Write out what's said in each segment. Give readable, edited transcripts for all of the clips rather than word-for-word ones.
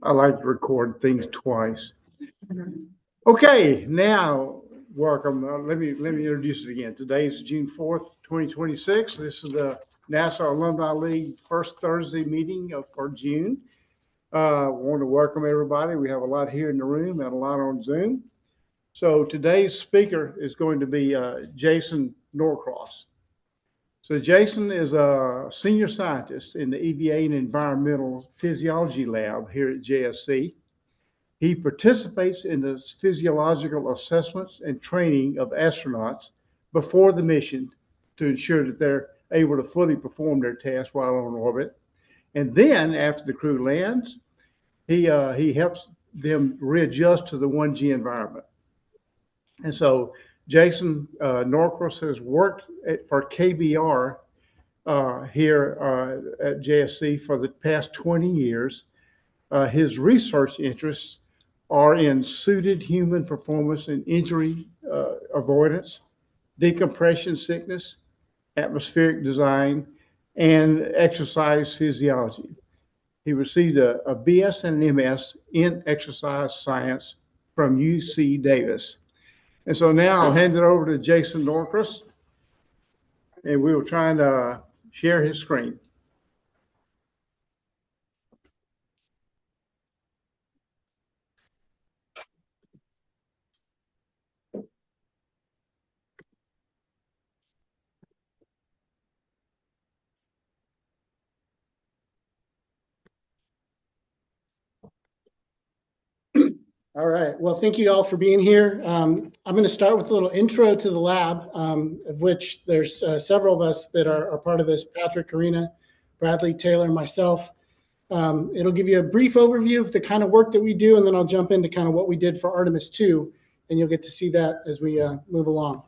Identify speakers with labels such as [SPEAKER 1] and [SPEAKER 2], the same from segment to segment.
[SPEAKER 1] I like to record things twice. Okay, now welcome. Let me introduce it again. Today is June 4th, 2026. This is the NASA Alumni League first Thursday meeting for June. I want to welcome everybody. We have a lot here in the room and a lot on Zoom. So today's speaker is going to be Jason Norcross. So Jason is a senior scientist in the EVA and Environmental Physiology Lab here at JSC. He participates in the physiological assessments and training of astronauts before the mission to ensure that they're able to fully perform their tasks while on orbit. And then after the crew lands, he helps them readjust to the 1G environment. And so Jason Norcross has worked for KBR here at JSC for the past 20 years. His research interests are in suited human performance and injury avoidance, decompression sickness, atmospheric design, and exercise physiology. He received a BS and an MS in exercise science from UC Davis. And so now I'll hand it over to Jason Norcross, and we will try and share his screen.
[SPEAKER 2] All right. Well, thank you all for being here. I'm going to start with a little intro to the lab, of which there's several of us that are part of this: Patrick, Karina, Bradley, Taylor, myself. It'll give you a brief overview of the kind of work that we do, and then I'll jump into kind of what we did for Artemis 2, and you'll get to see that as we move along.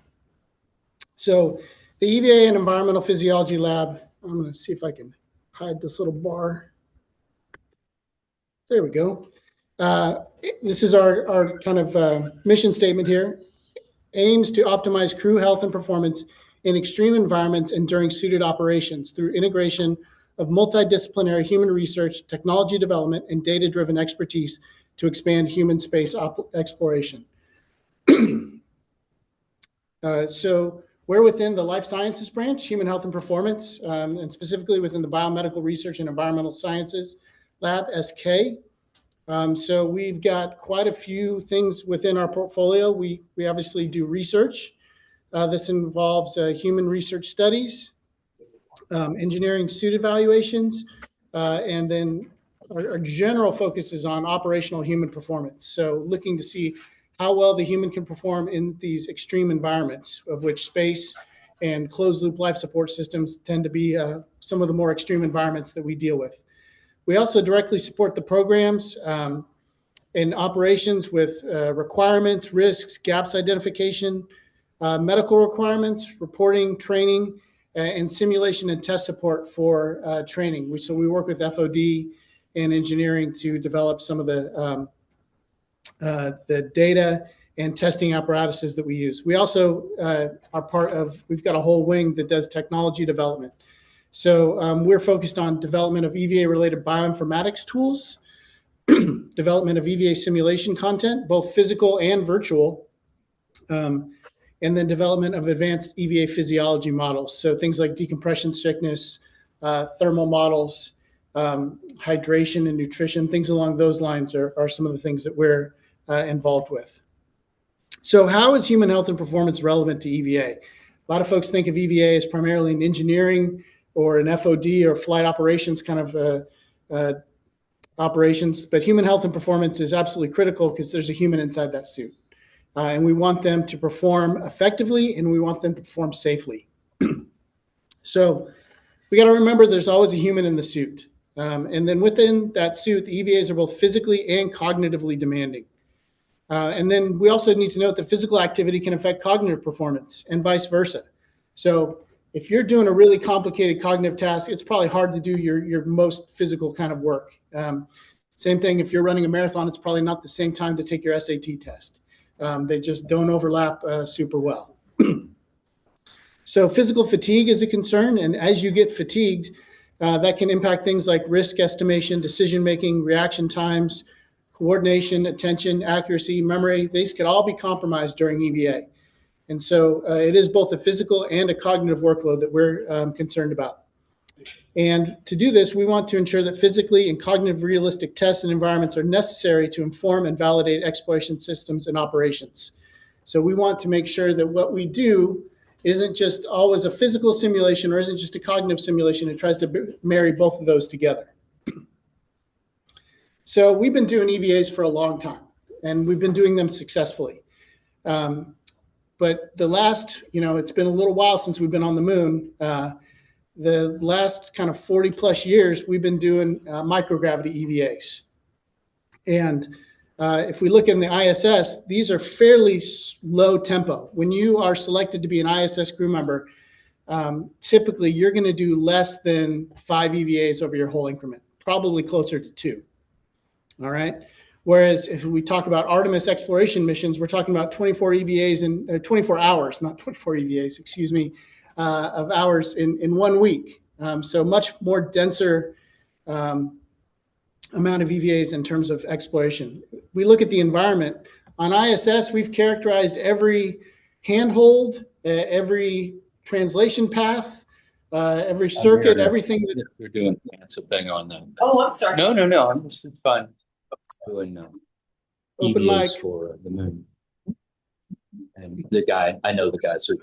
[SPEAKER 2] So the EVA and Environmental Physiology Lab, I'm going to see if I can hide this little bar. There we go. This is our kind of mission statement here. Aims to optimize crew health and performance in extreme environments and during suited operations through integration of multidisciplinary human research, technology development, and data-driven expertise to expand human space exploration. So we're within the life sciences branch, human health and performance, and specifically within the biomedical research and environmental sciences lab, SK. So we've got quite a few things within our portfolio. We obviously do research. This involves human research studies, engineering suit evaluations, and then our general focus is on operational human performance. So looking to see how well the human can perform in these extreme environments, of which space and closed loop life support systems tend to be some of the more extreme environments that we deal with. We also directly support the programs and operations with requirements, risks, gaps identification, medical requirements, reporting, training, and simulation and test support for training. So we work with FOD and engineering to develop some of the data and testing apparatuses that we use. We also are part of, we've got a whole wing that does technology development. So we're focused on development of EVA-related bioinformatics tools, development of EVA simulation content, both physical and virtual, and then development of advanced EVA physiology models. So things like decompression sickness, thermal models, hydration and nutrition, things along those lines are some of the things that we're involved with. So how is human health and performance relevant to EVA? A lot of folks think of EVA as primarily an engineering or an FOD or flight operations kind of operations, but human health and performance is absolutely critical because there's a human inside that suit. And we want them to perform effectively and we want them to perform safely. So we got to remember there's always a human in the suit. And then within that suit, the EVAs are both physically and cognitively demanding. And then we also need to note that physical activity can affect cognitive performance and vice versa. So if you're doing a really complicated cognitive task, it's probably hard to do your most physical kind of work. Same thing if you're running a marathon, it's probably not the same time to take your SAT test. They just don't overlap super well. So physical fatigue is a concern, and as you get fatigued, that can impact things like risk estimation, decision-making, reaction times, coordination, attention, accuracy, memory. These could all be compromised during EVA. And so it is both a physical and a cognitive workload that we're concerned about. And to do this, we want to ensure that physically and cognitive realistic tests and environments are necessary to inform and validate exploration systems and operations. So we want to make sure that what we do isn't just always a physical simulation or isn't just a cognitive simulation. It tries to marry both of those together. So we've been doing EVAs for a long time, and we've been doing them successfully. But the last, it's been a little while since we've been on the moon. The last kind of 40 plus years, we've been doing microgravity EVAs. And if we look in the ISS, these are fairly low tempo. When you are selected to be an ISS crew member, typically you're going to do less than 5 EVAs over your whole increment, probably closer to 2. All right. Whereas if we talk about Artemis exploration missions, we're talking about 24 EVAs in 24 hours, not 24 EVAs, excuse me, of hours in 1 week. So much more denser amount of EVAs in terms of exploration. We look at the environment. On ISS, we've characterized every handhold, every translation path, every circuit, everything that
[SPEAKER 3] you're doing. That's a thing on them.
[SPEAKER 4] Oh, I'm sorry.
[SPEAKER 3] No, I'm just fun doing
[SPEAKER 2] open mic
[SPEAKER 3] EVAs for the moon. And the guy, I know the guy. So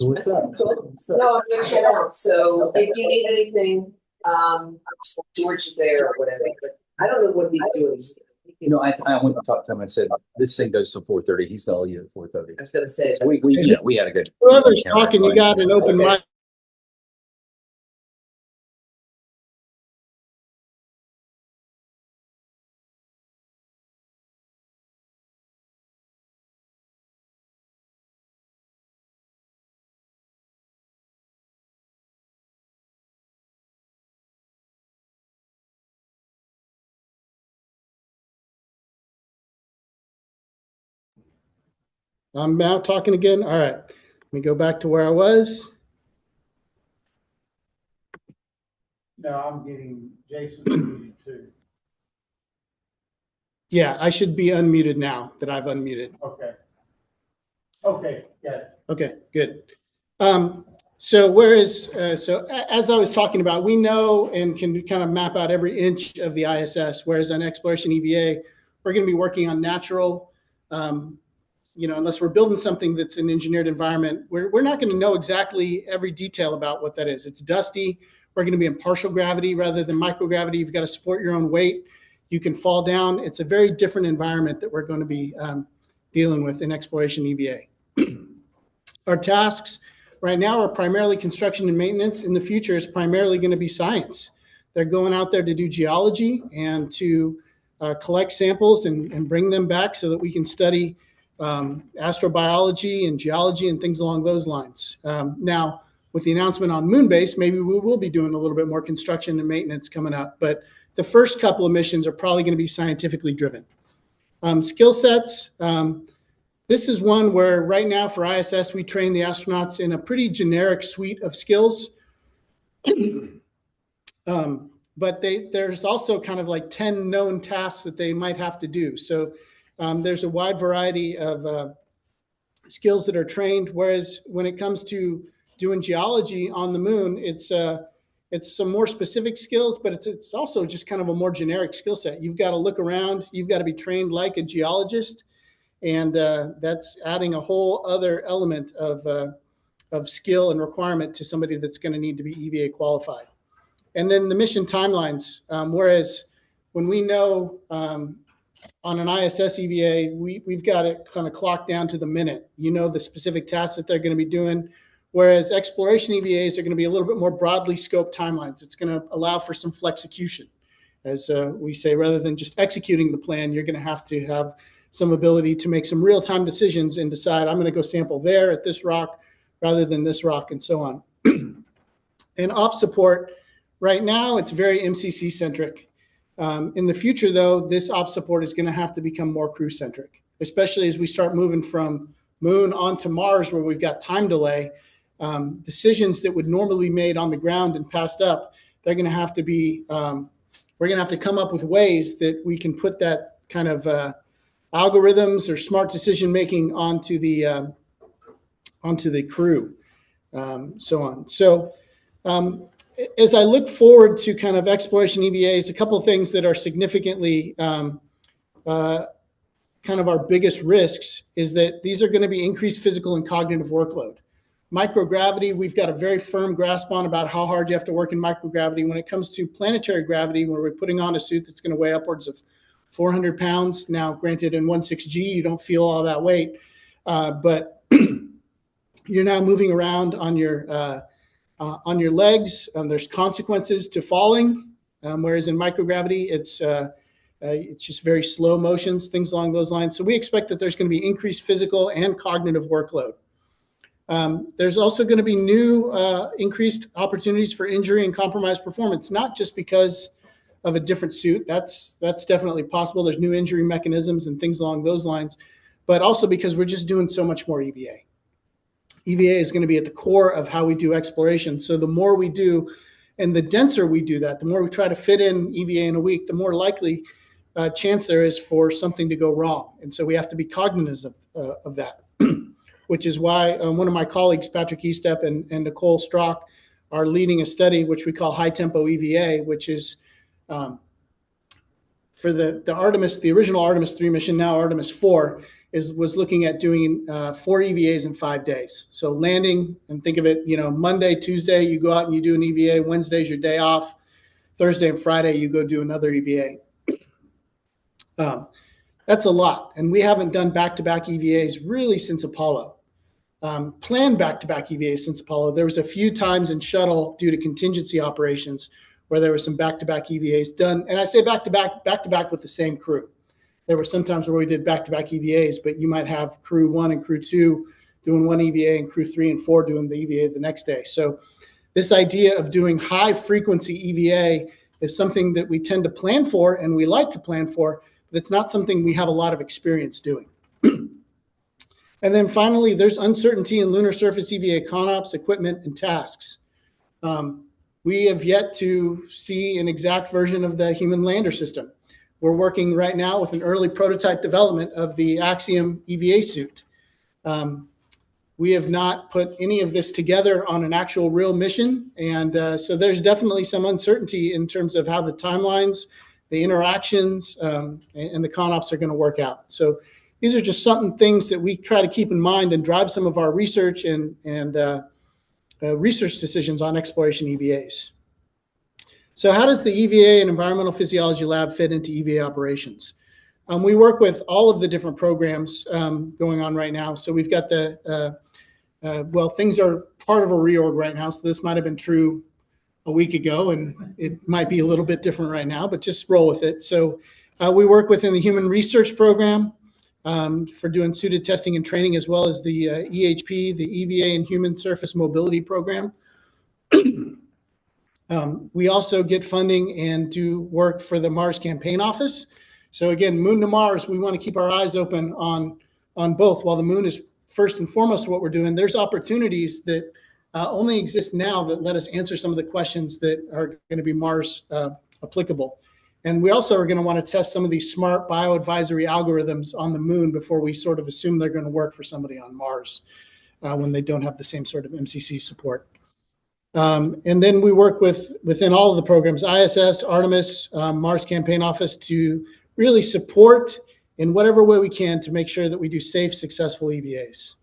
[SPEAKER 3] what's up?
[SPEAKER 4] No, I'm gonna head out. So if you need anything, George is there or whatever. But I don't know what he's doing.
[SPEAKER 3] I went and talked to him. I said, "This thing goes till 4:30. He's gonna leave at 4:30."
[SPEAKER 4] I was gonna say.
[SPEAKER 3] We had a good.
[SPEAKER 2] whoever's talking, you got an open mic. I'm now talking again. All right. Let me go back to where I was.
[SPEAKER 1] No, I'm getting Jason too.
[SPEAKER 2] Yeah, I should be unmuted now that I've unmuted.
[SPEAKER 1] Okay, yeah.
[SPEAKER 2] Okay, good. So as I was talking about, we know and can kind of map out every inch of the ISS, whereas on exploration EVA, we're going to be working on natural, unless we're building something that's an engineered environment, we're not going to know exactly every detail about what that is. It's dusty. We're going to be in partial gravity rather than microgravity. You've got to support your own weight. You can fall down. It's a very different environment that we're going to be dealing with in exploration EVA. Our tasks right now are primarily construction and maintenance. In the future, it's primarily going to be science. They're going out there to do geology and to collect samples and bring them back so that we can study astrobiology and geology and things along those lines. Now, with the announcement on Moonbase, maybe we will be doing a little bit more construction and maintenance coming up, but the first couple of missions are probably going to be scientifically driven. Skill sets. This is one where right now for ISS, we train the astronauts in a pretty generic suite of skills. But there's also kind of like 10 known tasks that they might have to do. So there's a wide variety of skills that are trained, whereas when it comes to doing geology on the moon, it's some more specific skills, but it's also just kind of a more generic skill set. You've got to look around. You've got to be trained like a geologist, and that's adding a whole other element of skill and requirement to somebody that's going to need to be EVA qualified. And then the mission timelines, whereas when we know on an ISS EVA, we've got it kind of clocked down to the minute. You know the specific tasks that they're going to be doing, whereas exploration EVAs are going to be a little bit more broadly scoped timelines. It's going to allow for some flexecution. As we say, rather than just executing the plan, you're going to have some ability to make some real-time decisions and decide, I'm going to go sample there at this rock rather than this rock, and so on. And op support, right now, it's very MCC-centric. In the future, though, this op support is going to have to become more crew-centric, especially as we start moving from Moon onto Mars, where we've got time delay. Decisions that would normally be made on the ground and passed up, they're going to have to be, we're going to have to come up with ways that we can put that kind of algorithms or smart decision making onto the crew, so on. So as I look forward to kind of exploration EVAs, a couple of things that are significantly kind of our biggest risks is that these are going to be increased physical and cognitive workload. Microgravity, we've got a very firm grasp on about how hard you have to work in microgravity. When it comes to planetary gravity, where we're putting on a suit that's going to weigh upwards of 400 pounds. Now, granted, in 16G, you don't feel all that weight, but you're now moving around on your legs. There's consequences to falling, whereas in microgravity, it's just very slow motions, things along those lines. So we expect that there's going to be increased physical and cognitive workload. There's also going to be new increased opportunities for injury and compromised performance, not just because of a different suit. That's definitely possible. There's new injury mechanisms and things along those lines, but also because we're just doing so much more EVA. EVA is going to be at the core of how we do exploration. So the more we do and the denser we do that, the more we try to fit in EVA in a week, the more likely chance there is for something to go wrong. And so we have to be cognizant of that, which is why one of my colleagues, Patrick Estep and Nicole Strock, are leading a study which we call high tempo EVA, which is for the Artemis, the original Artemis 3 mission, now Artemis 4, was looking at doing 4 EVAs in 5 days. So landing, and think of it, Monday, Tuesday, you go out and you do an EVA. Wednesday's your day off. Thursday and Friday, you go do another EVA. That's a lot. And we haven't done back-to-back EVAs really since Apollo. Planned back-to-back EVAs since Apollo. There was a few times in shuttle due to contingency operations where there were some back-to-back EVAs done. And I say back-to-back with the same crew. There were some times where we did back-to-back EVAs, but you might have crew 1 and crew 2 doing one EVA and crew 3 and 4 doing the EVA the next day. So this idea of doing high-frequency EVA is something that we tend to plan for and we like to plan for, but it's not something we have a lot of experience doing. And then finally, there's uncertainty in lunar surface EVA ConOps, equipment, and tasks. We have yet to see an exact version of the human lander system. We're working right now with an early prototype development of the Axiom EVA suit. We have not put any of this together on an actual real mission. And so there's definitely some uncertainty in terms of how the timelines, the interactions, and the ConOps are going to work out. So these are just some things that we try to keep in mind and drive some of our research and research decisions on exploration EVAs. So how does the EVA and Environmental Physiology Lab fit into EVA operations? We work with all of the different programs going on right now. So we've got well, things are part of a reorg right now. So this might have been true a week ago, and it might be a little bit different right now, but just roll with it. So we work within the Human Research Program for doing suited testing and training, as well as the EHP, the EVA and Human Surface Mobility Program. We also get funding and do work for the Mars Campaign Office. So again, Moon to Mars, we want to keep our eyes open on both. While the moon is first and foremost what we're doing, there's opportunities that only exist now that let us answer some of the questions that are going to be Mars applicable. And we also are going to want to test some of these smart bioadvisory algorithms on the moon before we sort of assume they're going to work for somebody on Mars when they don't have the same sort of MCC support. And then we work within all of the programs, ISS, Artemis, Mars Campaign Office, to really support in whatever way we can to make sure that we do safe, successful EVAs.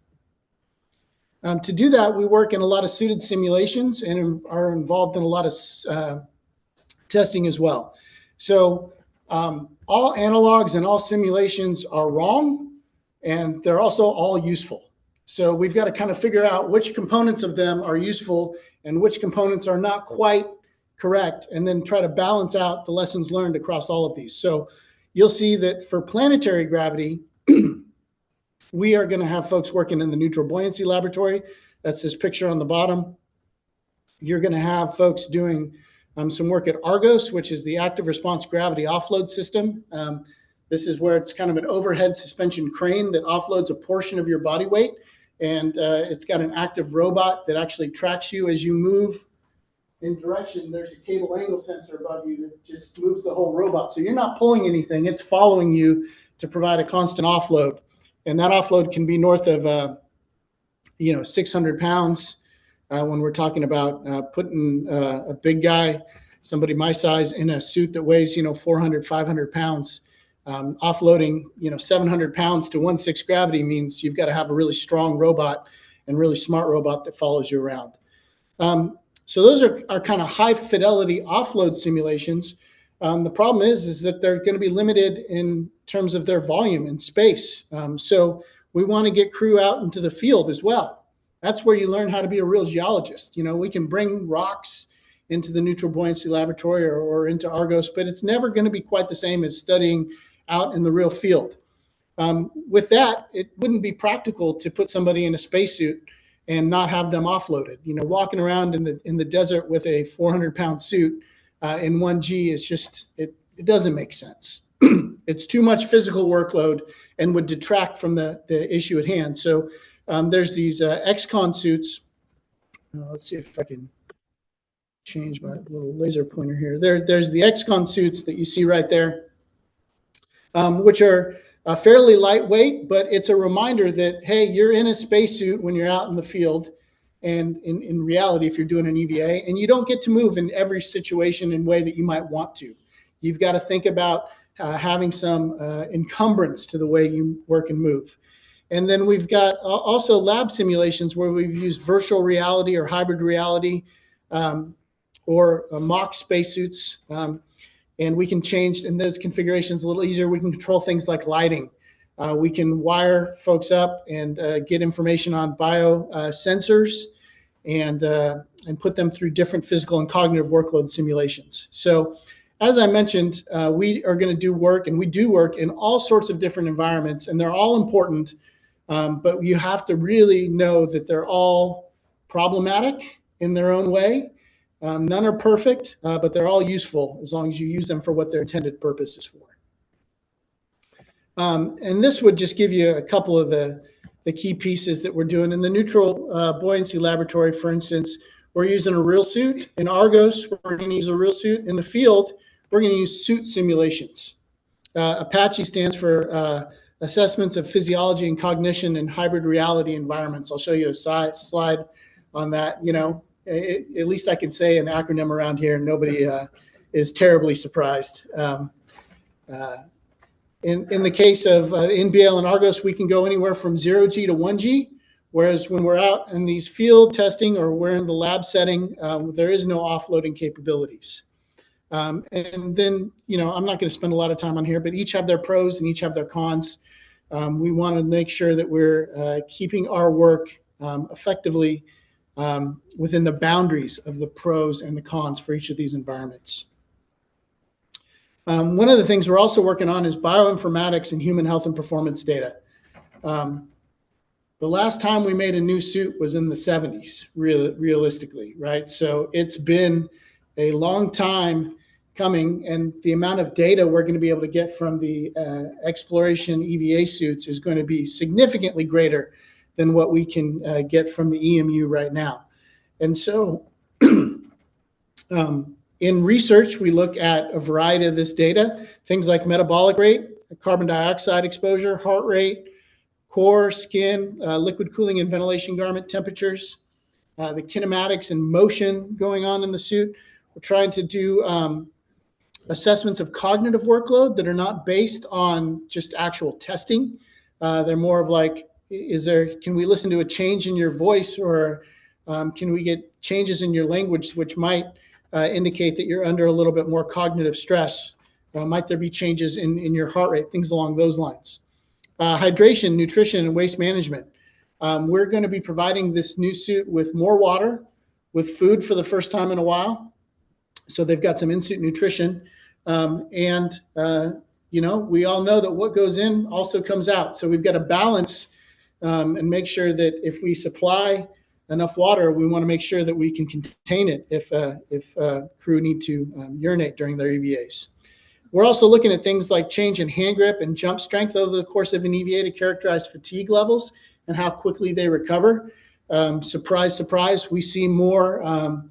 [SPEAKER 2] To do that, we work in a lot of suited simulations and are involved in a lot of testing as well. So all analogs and all simulations are wrong, and they're also all useful. So we've got to kind of figure out which components of them are useful and which components are not quite correct, and then try to balance out the lessons learned across all of these. So you'll see that for planetary gravity, we are going to have folks working in the neutral buoyancy laboratory. That's this picture on the bottom. You're going to have folks doing some work at Argos, which is the active response gravity offload system. This is where it's kind of an overhead suspension crane that offloads a portion of your body weight. And it's got an active robot that actually tracks you as you move in direction, there's a cable angle sensor above you that just moves the whole robot. So you're not pulling anything, it's following you to provide a constant offload. And that offload can be north of 600 pounds when we're talking about putting a big guy, somebody my size, in a suit that weighs 400, 500 pounds. Offloading 700 pounds to 1/6 gravity means you've got to have a really strong robot and really smart robot that follows you around. So those are kind of high fidelity offload simulations. The problem is that they're going to be limited in terms of their volume and space. So we want to get crew out into the field as well. That's where you learn how to be a real geologist. We can bring rocks into the neutral buoyancy laboratory or into Argos, but it's never going to be quite the same as studying out in the real field. With that, it wouldn't be practical to put somebody in a spacesuit and not have them offloaded. Walking around in the desert with a 400-pound suit in 1G is just, it doesn't make sense. It's too much physical workload and would detract from the issue at hand. So there's these XCon suits. Let's see if I can change my little laser pointer here. There's the XCon suits that you see right there, which are fairly lightweight, but it's a reminder that, hey, you're in a spacesuit when you're out in the field. And in reality, if you're doing an EVA, and you don't get to move in every situation in way that you might want to. You've got to think about having some encumbrance to the way you work and move. And then we've got also lab simulations where we've used virtual reality or hybrid reality or mock spacesuits. And we can change in those configurations a little easier. We can control things like lighting. We can wire folks up and get information on biosensors and put them through different physical and cognitive workload simulations. So as I mentioned, we are going to do work, and we do work in all sorts of different environments, and they're all important, but you have to really know that they're all problematic in their own way. None are perfect, but they're all useful as long as you use them for what their intended purpose is for. And this would just give you a couple of the key pieces that we're doing. In the neutral buoyancy laboratory, for instance, we're using a real suit. In Argos, we're going to use a real suit. In the field, we're going to use suit simulations. Apache stands for Assessments of Physiology and Cognition in Hybrid Reality Environments. I'll show you a slide on that. At least I can say an acronym around here, and nobody is terribly surprised. In the case of NBL and Argos, we can go anywhere from 0G to 1G, whereas when we're out in these field testing or we're in the lab setting, there is no offloading capabilities. And then, I'm not going to spend a lot of time on here, but each have their pros and each have their cons. We want to make sure that we're keeping our work effectively within the boundaries of the pros and the cons for each of these environments. One of the things we're also working on is bioinformatics and human health and performance data. The last time we made a new suit was in the 70s, realistically, right? So it's been a long time coming, and the amount of data we're going to be able to get from the exploration EVA suits is going to be significantly greater than what we can get from the EMU right now. And so in research, we look at a variety of this data, things like metabolic rate, carbon dioxide exposure, heart rate, core, skin, liquid cooling and ventilation garment temperatures, the kinematics and motion going on in the suit. We're trying to do assessments of cognitive workload that are not based on just actual testing. They're more of like, can we listen to a change in your voice, or can we get changes in your language which might indicate that you're under a little bit more cognitive stress? Might there be changes in your heart rate, things along those lines? Hydration, nutrition, and waste management. We're going to be providing this new suit with more water, with food for the first time in a while. So they've got some in-suit nutrition. And we all know that what goes in also comes out. So we've got to balance and make sure that if we supply enough water, we want to make sure that we can contain it if crew need to urinate during their EVAs. We're also looking at things like change in hand grip and jump strength over the course of an EVA to characterize fatigue levels and how quickly they recover. Surprise, surprise, we see more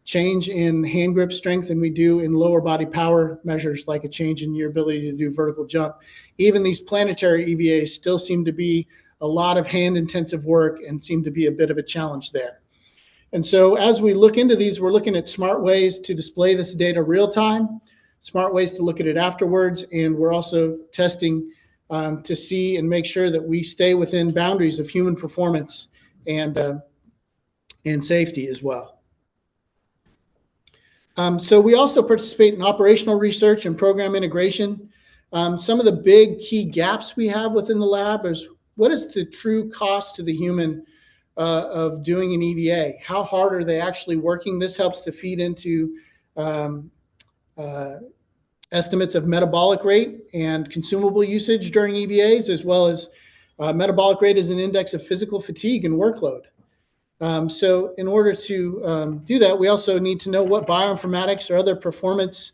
[SPEAKER 2] change in hand grip strength than we do in lower body power measures, like a change in your ability to do vertical jump. Even these planetary EVAs still seem to be a lot of hand intensive work and seem to be a bit of a challenge there. And so as we look into these, we're looking at smart ways to display this data real time, smart ways to look at it afterwards, and we're also testing to see and make sure that we stay within boundaries of human performance and safety as well. So we also participate in operational research and program integration. Some of the big key gaps we have within the lab is what is the true cost to the human of doing an EVA? How hard are they actually working? This helps to feed into estimates of metabolic rate and consumable usage during EVAs, as well as metabolic rate is an index of physical fatigue and workload. So in order to do that, we also need to know what bioinformatics or other performance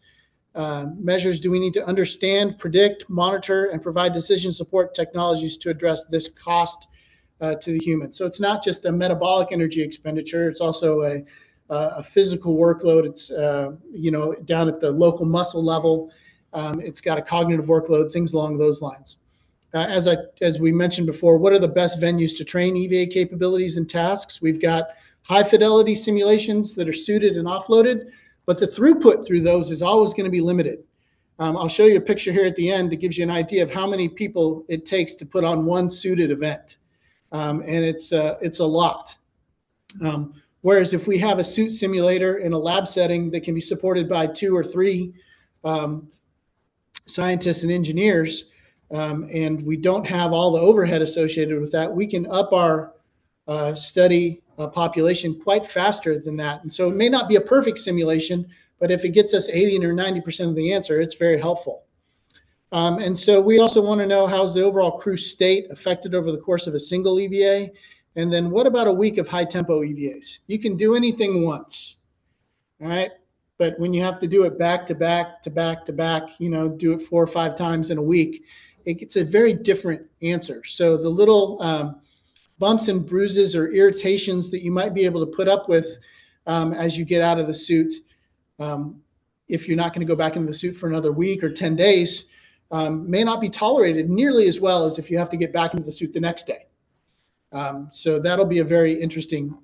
[SPEAKER 2] measures do we need to understand, predict, monitor, and provide decision support technologies to address this cost to the human. So it's not just a metabolic energy expenditure, it's also a physical workload. It's down at the local muscle level. It's got a cognitive workload, things along those lines. As we mentioned before, what are the best venues to train EVA capabilities and tasks? We've got high fidelity simulations that are suited and offloaded, but the throughput through those is always going to be limited. I'll show you a picture here at the end that gives you an idea of how many people it takes to put on one suited event. And it's a lot. Whereas if we have a suit simulator in a lab setting that can be supported by 2 or 3 scientists and engineers, and we don't have all the overhead associated with that, we can up our study population quite faster than that. And so it may not be a perfect simulation, but if it gets us 80 or 90% of the answer, it's very helpful. And so we also want to know how's the overall crew state affected over the course of a single EVA. And then what about a week of high tempo EVAs? You can do anything once, all right? But when you have to do it back to back to back to back, do it 4 or 5 times in a week, it's a very different answer. So the little bumps and bruises or irritations that you might be able to put up with as you get out of the suit, if you're not going to go back into the suit for another week or 10 days, may not be tolerated nearly as well as if you have to get back into the suit the next day. So that'll be a very interesting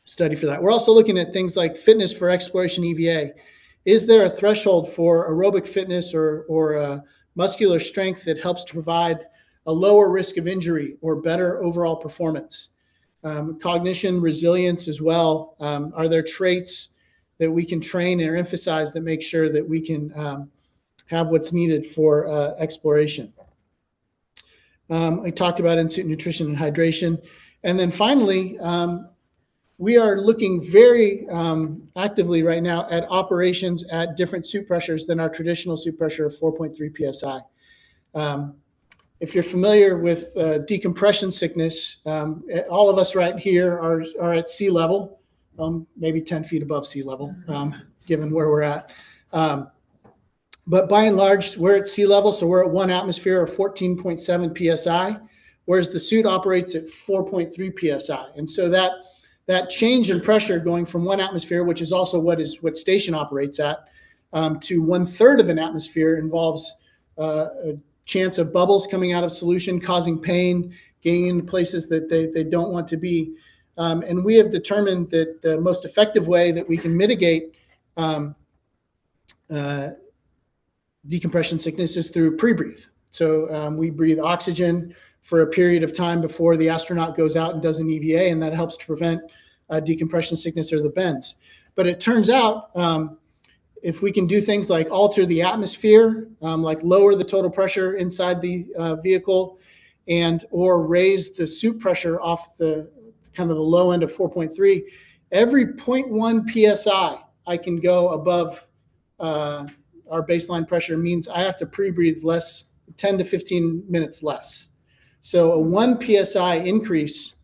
[SPEAKER 2] study for that. We're also looking at things like fitness for exploration EVA. Is there a threshold for aerobic fitness or muscular strength that helps to provide a lower risk of injury or better overall performance? Cognition, resilience as well. Are there traits that we can train or emphasize that make sure that we can have what's needed for exploration? I talked about in-suit nutrition and hydration. And then finally, we are looking very actively right now at operations at different suit pressures than our traditional suit pressure of 4.3 PSI. If you're familiar with decompression sickness, all of us right here are at sea level, maybe 10 feet above sea level, given where we're at. But by and large, we're at sea level, so we're at 1 atmosphere or 14.7 PSI, whereas the suit operates at 4.3 PSI. And so that change in pressure going from 1 atmosphere, which is also what station operates at, to 1/3 of an atmosphere involves a chance of bubbles coming out of solution, causing pain, getting into places that they don't want to be. And we have determined that the most effective way that we can mitigate decompression sickness is through pre-breathe. So we breathe oxygen for a period of time before the astronaut goes out and does an EVA, and that helps to prevent decompression sickness or the bends. But it turns out if we can do things like alter the atmosphere, like lower the total pressure inside the vehicle, or raise the suit pressure off the kind of the low end of 4.3, every 0.1 PSI I can go above our baseline pressure means I have to pre-breathe less, 10 to 15 minutes less. So a 1 PSI increase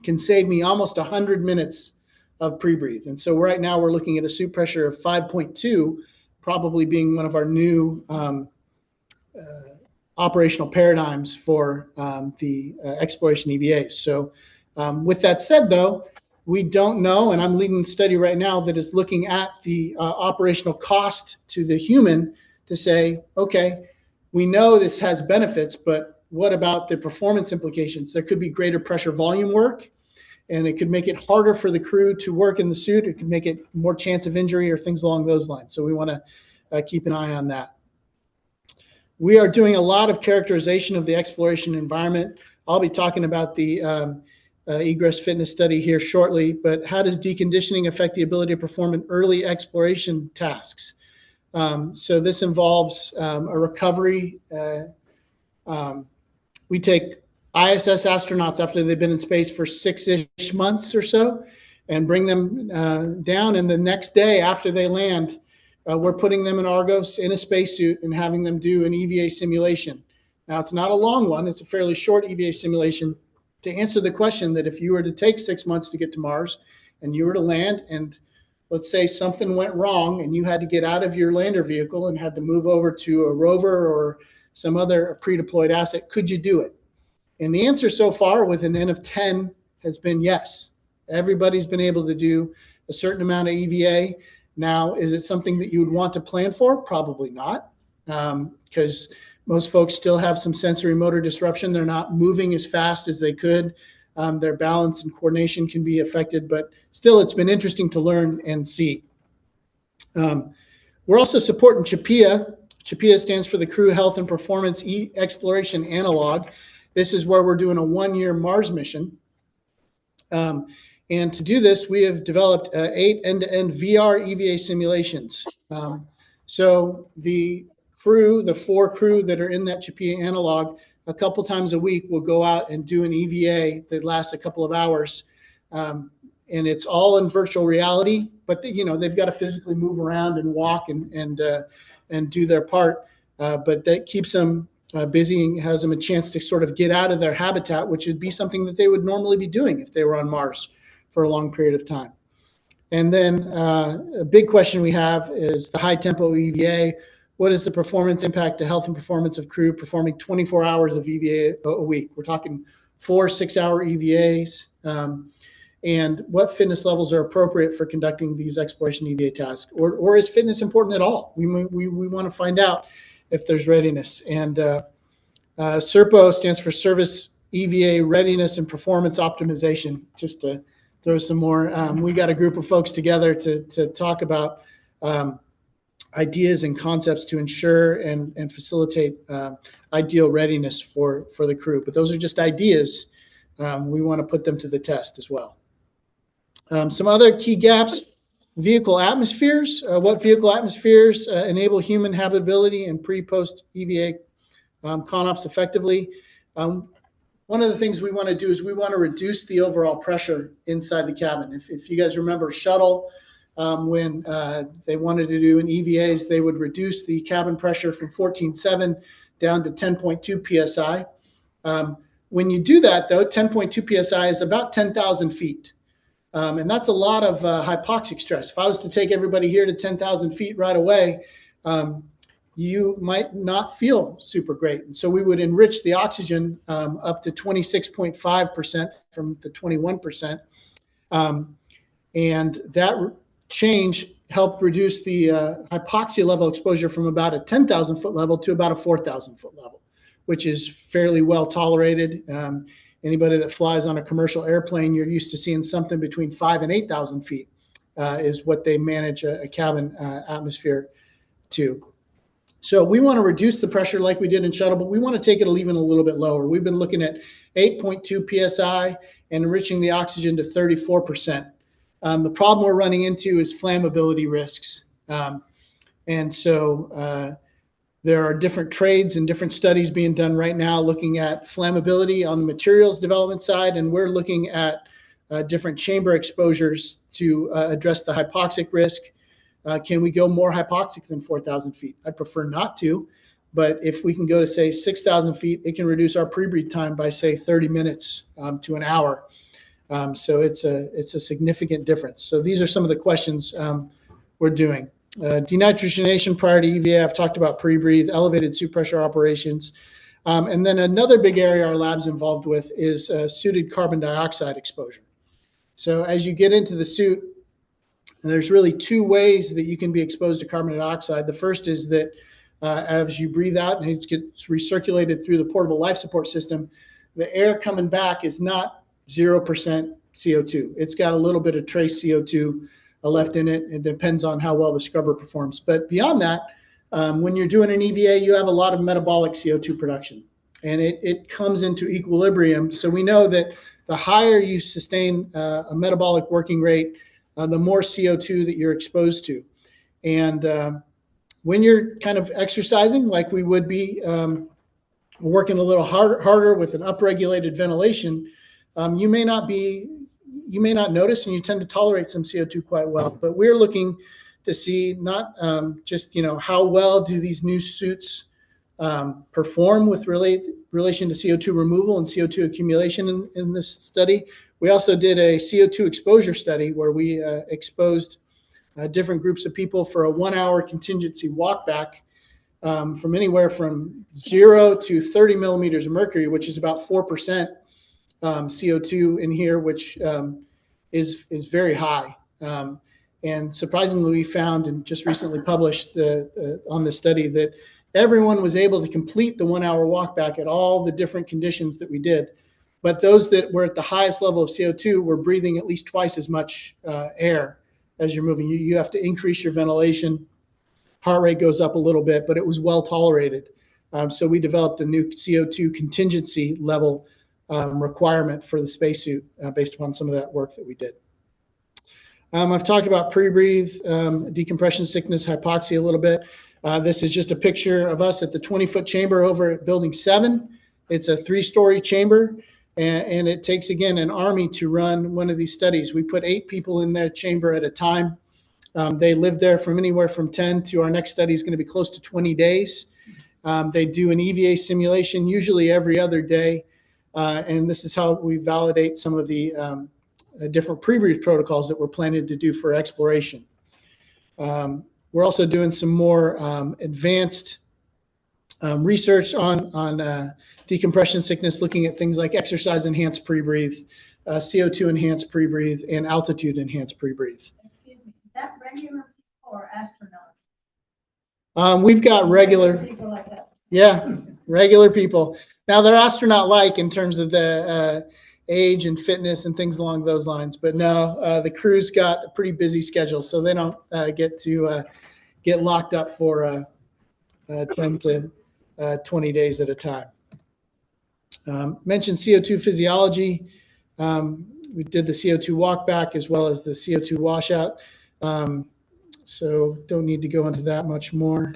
[SPEAKER 2] can save me almost 100 minutes of pre-breathe. And so right now we're looking at a suit pressure of 5.2, probably being one of our new operational paradigms for the exploration EVAs. So with that said, though, We don't know, and I'm leading a study right now that is looking at the operational cost to the human to say, okay, we know this has benefits, but what about the performance implications? There could be greater pressure volume work, and it could make it harder for the crew to work in the suit. It could make it more chance of injury or things along those lines. So we want to keep an eye on that. We are doing a lot of characterization of the exploration environment. I'll be talking about the egress fitness study here shortly, but how does deconditioning affect the ability to perform an early exploration tasks? So this involves a recovery. We take ISS astronauts after they've been in space for 6-ish months or so and bring them down. And the next day after they land, we're putting them in Argos in a spacesuit and having them do an EVA simulation. Now, it's not a long one. It's a fairly short EVA simulation to answer the question that if you were to take 6 months to get to Mars and you were to land and let's say something went wrong and you had to get out of your lander vehicle and had to move over to a rover or some other pre-deployed asset, could you do it? And the answer so far with an N of 10 has been yes. Everybody's been able to do a certain amount of EVA. Now, is it something that you would want to plan for? Probably not, because most folks still have some sensory motor disruption. They're not moving as fast as they could. Their balance and coordination can be affected, but still it's been interesting to learn and see. We're also supporting CHAPEA. CHAPEA stands for the Crew Health and Performance Exploration Analog. This is where we're doing a 1-year Mars mission. And to do this, we have developed 8 end-to-end VR EVA simulations. So the crew, the 4 crew that are in that CHAPEA analog, a couple times a week will go out and do an EVA that lasts a couple of hours. And it's all in virtual reality, but they've got to physically move around and walk and do their part. But that keeps them busy and has them a chance to sort of get out of their habitat, which would be something that they would normally be doing if they were on Mars for a long period of time. And then a big question we have is the high tempo EVA. What is the performance impact to health and performance of crew performing 24 hours of EVA a week? We're talking 4 6-hour EVAs. And what fitness levels are appropriate for conducting these exploration EVA tasks? Or is fitness important at all? We want to find out if there's readiness. And SERPO stands for Service EVA Readiness and Performance Optimization, just to throw some more. We got a group of folks together to talk about ideas and concepts to ensure and facilitate ideal readiness for the crew. But those are just ideas. We want to put them to the test as well. Some other key gaps: vehicle atmospheres. What vehicle atmospheres enable human habitability and pre-post EVA CONOPS effectively? One of the things we want to do is we want to reduce the overall pressure inside the cabin. If you guys remember shuttle, when they wanted to do an EVAs, they would reduce the cabin pressure from 14.7 down to 10.2 PSI. When you do that, though, 10.2 PSI is about 10,000 feet. And that's a lot of hypoxic stress. If I was to take everybody here to 10,000 feet right away, you might not feel super great. And so we would enrich the oxygen up to 26.5% from the 21%. And that change helped reduce the hypoxia level exposure from about a 10,000 foot level to about a 4,000 foot level, which is fairly well tolerated. Anybody that flies on a commercial airplane, you're used to seeing something between 5,000 and 8,000 feet is what they manage a cabin atmosphere to. So we want to reduce the pressure like we did in shuttle, but we want to take it even a little bit lower. We've been looking at 8.2 PSI and enriching the oxygen to 34%. The problem we're running into is flammability risks. And so there are different trades and different studies being done right now looking at flammability on the materials development side, and we're looking at different chamber exposures to address the hypoxic risk. Can we go more hypoxic than 4,000 feet? I'd prefer not to, but if we can go to, say, 6,000 feet, it can reduce our pre-breathe time by, say, 30 minutes to an hour. So it's a significant difference. So these are some of the questions we're doing. Denitrogenation prior to EVA, I've talked about pre-breathe, elevated suit pressure operations. And then another big area our lab's involved with is suited carbon dioxide exposure. So as you get into the suit, there's really two ways that you can be exposed to carbon dioxide. The first is that as you breathe out and it gets recirculated through the portable life support system, the air coming back is not 0% CO2. It's got a little bit of trace CO2 left in it. It depends on how well the scrubber performs. But beyond that, when you're doing an EVA, you have a lot of metabolic CO2 production, and it comes into equilibrium. So we know that the higher you sustain a metabolic working rate, the more CO2 that you're exposed to. And when you're kind of exercising like we would be, working a little harder with an upregulated ventilation, you may not notice, and you tend to tolerate some CO2 quite well. But we're looking to see not just how well do these new suits perform with relation to CO2 removal and CO2 accumulation in this study. We also did a CO2 exposure study where we exposed different groups of people for a 1-hour contingency walk back from anywhere from 0 to 30 millimeters of mercury, which is about 4% CO2 in here, which is very high. And surprisingly, we found and just recently published on this study that everyone was able to complete the 1-hour walk back at all the different conditions that we did. But those that were at the highest level of CO2 were breathing at least twice as much air as you're moving. You have to increase your ventilation. Heart rate goes up a little bit, but it was well tolerated. So we developed a new CO2 contingency level requirement for the spacesuit based upon some of that work that we did. I've talked about pre-breathe, decompression sickness, hypoxia a little bit. This is just a picture of us at the 20-foot chamber over at Building 7. It's a 3-story chamber, and it takes, again, an army to run one of these studies. We put 8 people in their chamber at a time. They live there from anywhere from 10 to our next study is going to be close to 20 days. They do an EVA simulation usually every other day, and this is how we validate some of the different pre-breathe protocols that we're planning to do for exploration. We're also doing some more advanced research on decompression sickness, looking at things like exercise-enhanced pre-breathe, CO2-enhanced pre-breathe, and altitude-enhanced pre-breathe.
[SPEAKER 5] Excuse me, is that regular people or astronauts?
[SPEAKER 2] We've got regular
[SPEAKER 5] people like that.
[SPEAKER 2] Yeah, regular people. Now they're astronaut-like in terms of the age and fitness and things along those lines. But no, the crew's got a pretty busy schedule, so they don't get to get locked up for 10 to 20 days at a time. Mentioned CO2 physiology. We did the CO2 walk back as well as the CO2 washout. So don't need to go into that much more.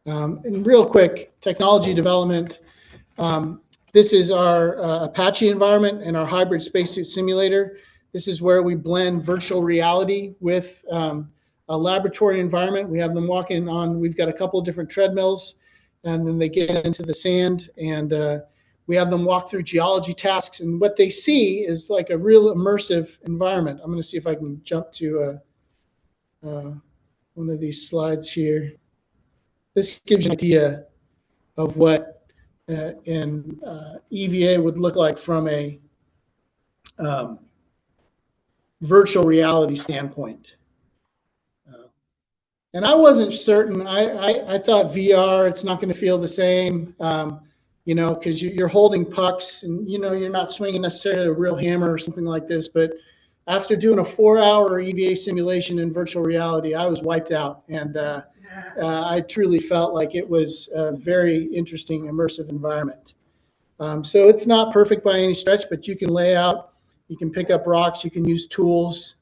[SPEAKER 2] And real quick, technology development. This is our Apache environment and our hybrid spacesuit simulator. This is where we blend virtual reality with a laboratory environment. We have them walking on, we've got a couple of different treadmills, and then they get into the sand, and we have them walk through geology tasks. And what they see is like a real immersive environment. I'm going to see if I can jump to one of these slides here. This gives you an idea of what an EVA would look like from a virtual reality standpoint. And I wasn't certain. I thought VR, it's not going to feel the same, because you're holding pucks and, you're not swinging necessarily a real hammer or something like this. But after doing a 4-hour EVA simulation in virtual reality, I was wiped out. And I truly felt like it was a very interesting, immersive environment. So it's not perfect by any stretch, but you can lay out, you can pick up rocks, you can use tools.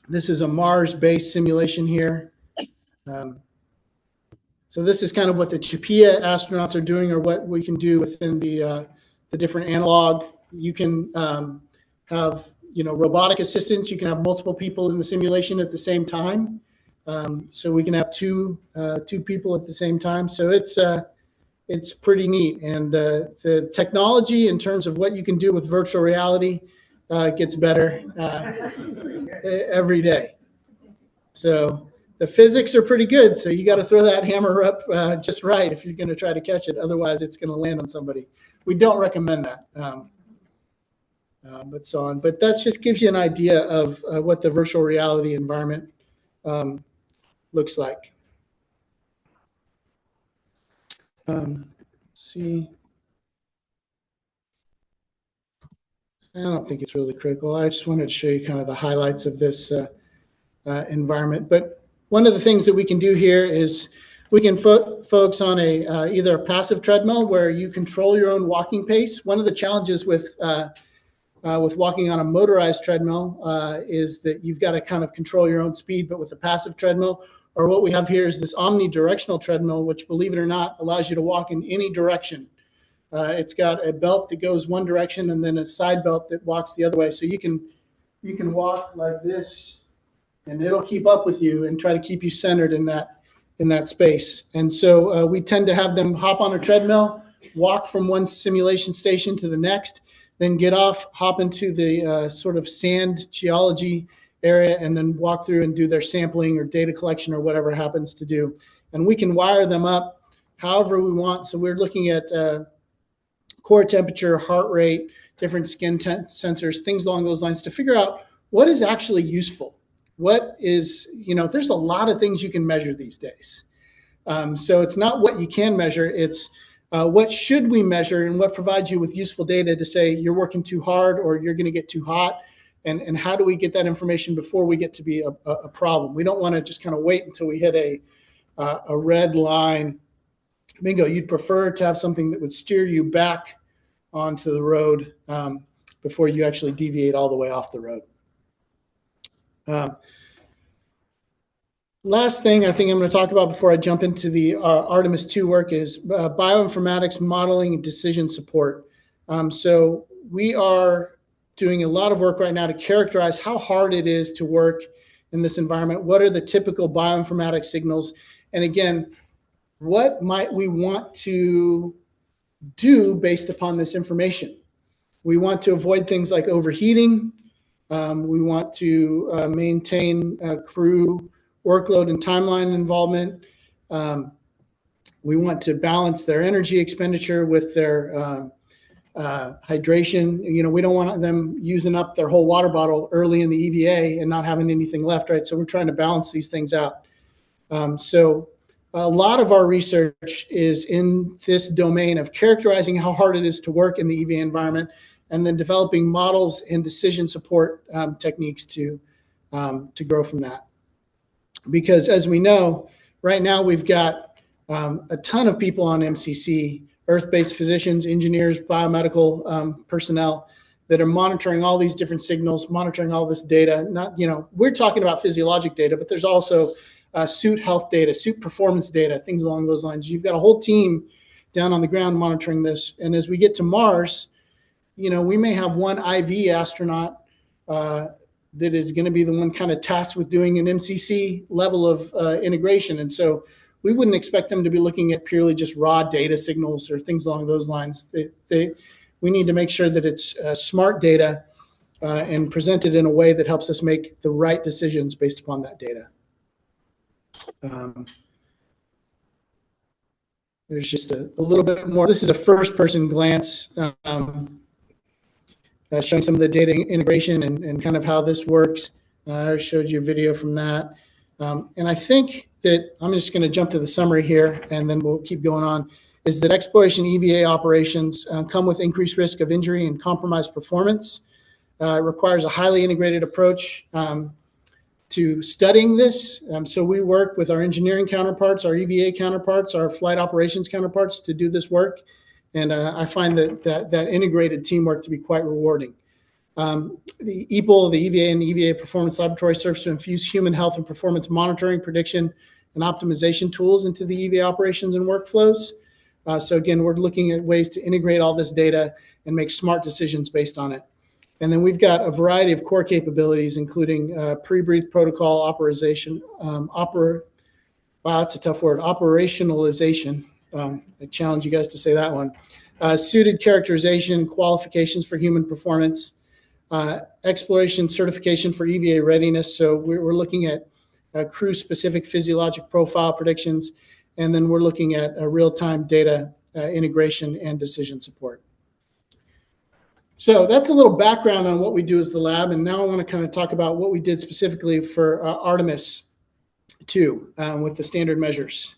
[SPEAKER 2] This is a Mars-based simulation here. So this is kind of what the CHAPEA astronauts are doing, or what we can do within the different analog. You can have, robotic assistance. You can have multiple people in the simulation at the same time. So we can have two people at the same time. So it's pretty neat. And the technology in terms of what you can do with virtual reality gets better every day. So the physics are pretty good. So you got to throw that hammer up just right if you're going to try to catch it. Otherwise, it's going to land on somebody. We don't recommend that. but so on. But that just gives you an idea of what the virtual reality environment looks like. Let's see. I don't think it's really critical. I just wanted to show you kind of the highlights of this environment. But one of the things that we can do here is we can focus on either a passive treadmill where you control your own walking pace. One of the challenges with walking on a motorized treadmill is that you've got to kind of control your own speed. But with the passive treadmill, or what we have here is this omnidirectional treadmill, which, believe it or not, allows you to walk in any direction. It's got a belt that goes one direction and then a side belt that walks the other way. So you can walk like this, and it'll keep up with you and try to keep you centered in that space. And so we tend to have them hop on a treadmill, walk from one simulation station to the next, then get off, hop into the sort of sand geology area, and then walk through and do their sampling or data collection or whatever it happens to do. And we can wire them up however we want. So we're looking at core temperature, heart rate, different skin sensors, things along those lines to figure out what is actually useful. What is, there's a lot of things you can measure these days. So it's not what you can measure, it's what should we measure and what provides you with useful data to say you're working too hard or you're going to get too hot, and how do we get that information before we get to be a problem. We don't want to just kind of wait until we hit a red line. Bingo, you'd prefer to have something that would steer you back onto the road before you actually deviate all the way off the road. Last thing I think I'm going to talk about before I jump into the Artemis 2 work is bioinformatics modeling and decision support. So we are doing a lot of work right now to characterize how hard it is to work in this environment. What are the typical bioinformatics signals? And again, what might we want to do based upon this information? We want to avoid things like overheating. We want to maintain crew workload and timeline involvement. We want to balance their energy expenditure with their hydration. We don't want them using up their whole water bottle early in the EVA and not having anything left, right? So we're trying to balance these things out. So a lot of our research is in this domain of characterizing how hard it is to work in the EVA environment, and then developing models and decision support techniques to grow from that. Because as we know, right now we've got a ton of people on MCC, Earth-based physicians, engineers, biomedical personnel that are monitoring all these different signals, monitoring all this data. We're talking about physiologic data, but there's also suit health data, suit performance data, things along those lines. You've got a whole team down on the ground monitoring this. And as we get to Mars, we may have one IV astronaut that is going to be the one kind of tasked with doing an MCC level of integration. And so we wouldn't expect them to be looking at purely just raw data signals or things along those lines. We need to make sure that it's smart data and presented in a way that helps us make the right decisions based upon that data. There's just a little bit more. This is a first-person glance showing some of the data integration and kind of how this works. I showed you a video from that. And I think that I'm just going to jump to the summary here, and then we'll keep going on, is that exploration EVA operations come with increased risk of injury and compromised performance. It requires a highly integrated approach to studying this. So we work with our engineering counterparts, our EVA counterparts, our flight operations counterparts to do this work. And I find that integrated teamwork to be quite rewarding. The EPL, the EVA and EVA Performance Laboratory, serves to infuse human health and performance monitoring, prediction, and optimization tools into the EVA operations and workflows. So again, we're looking at ways to integrate all this data and make smart decisions based on it. And then we've got a variety of core capabilities, including pre-breathe protocol operation, that's a tough word, operationalization. I challenge you guys to say that one. Suited characterization, qualifications for human performance, exploration certification for EVA readiness. So we're looking at crew-specific physiologic profile predictions, and then we're looking at real-time data integration and decision support. So that's a little background on what we do as the lab. And now I want to kind of talk about what we did specifically for Artemis 2 with the standard measures.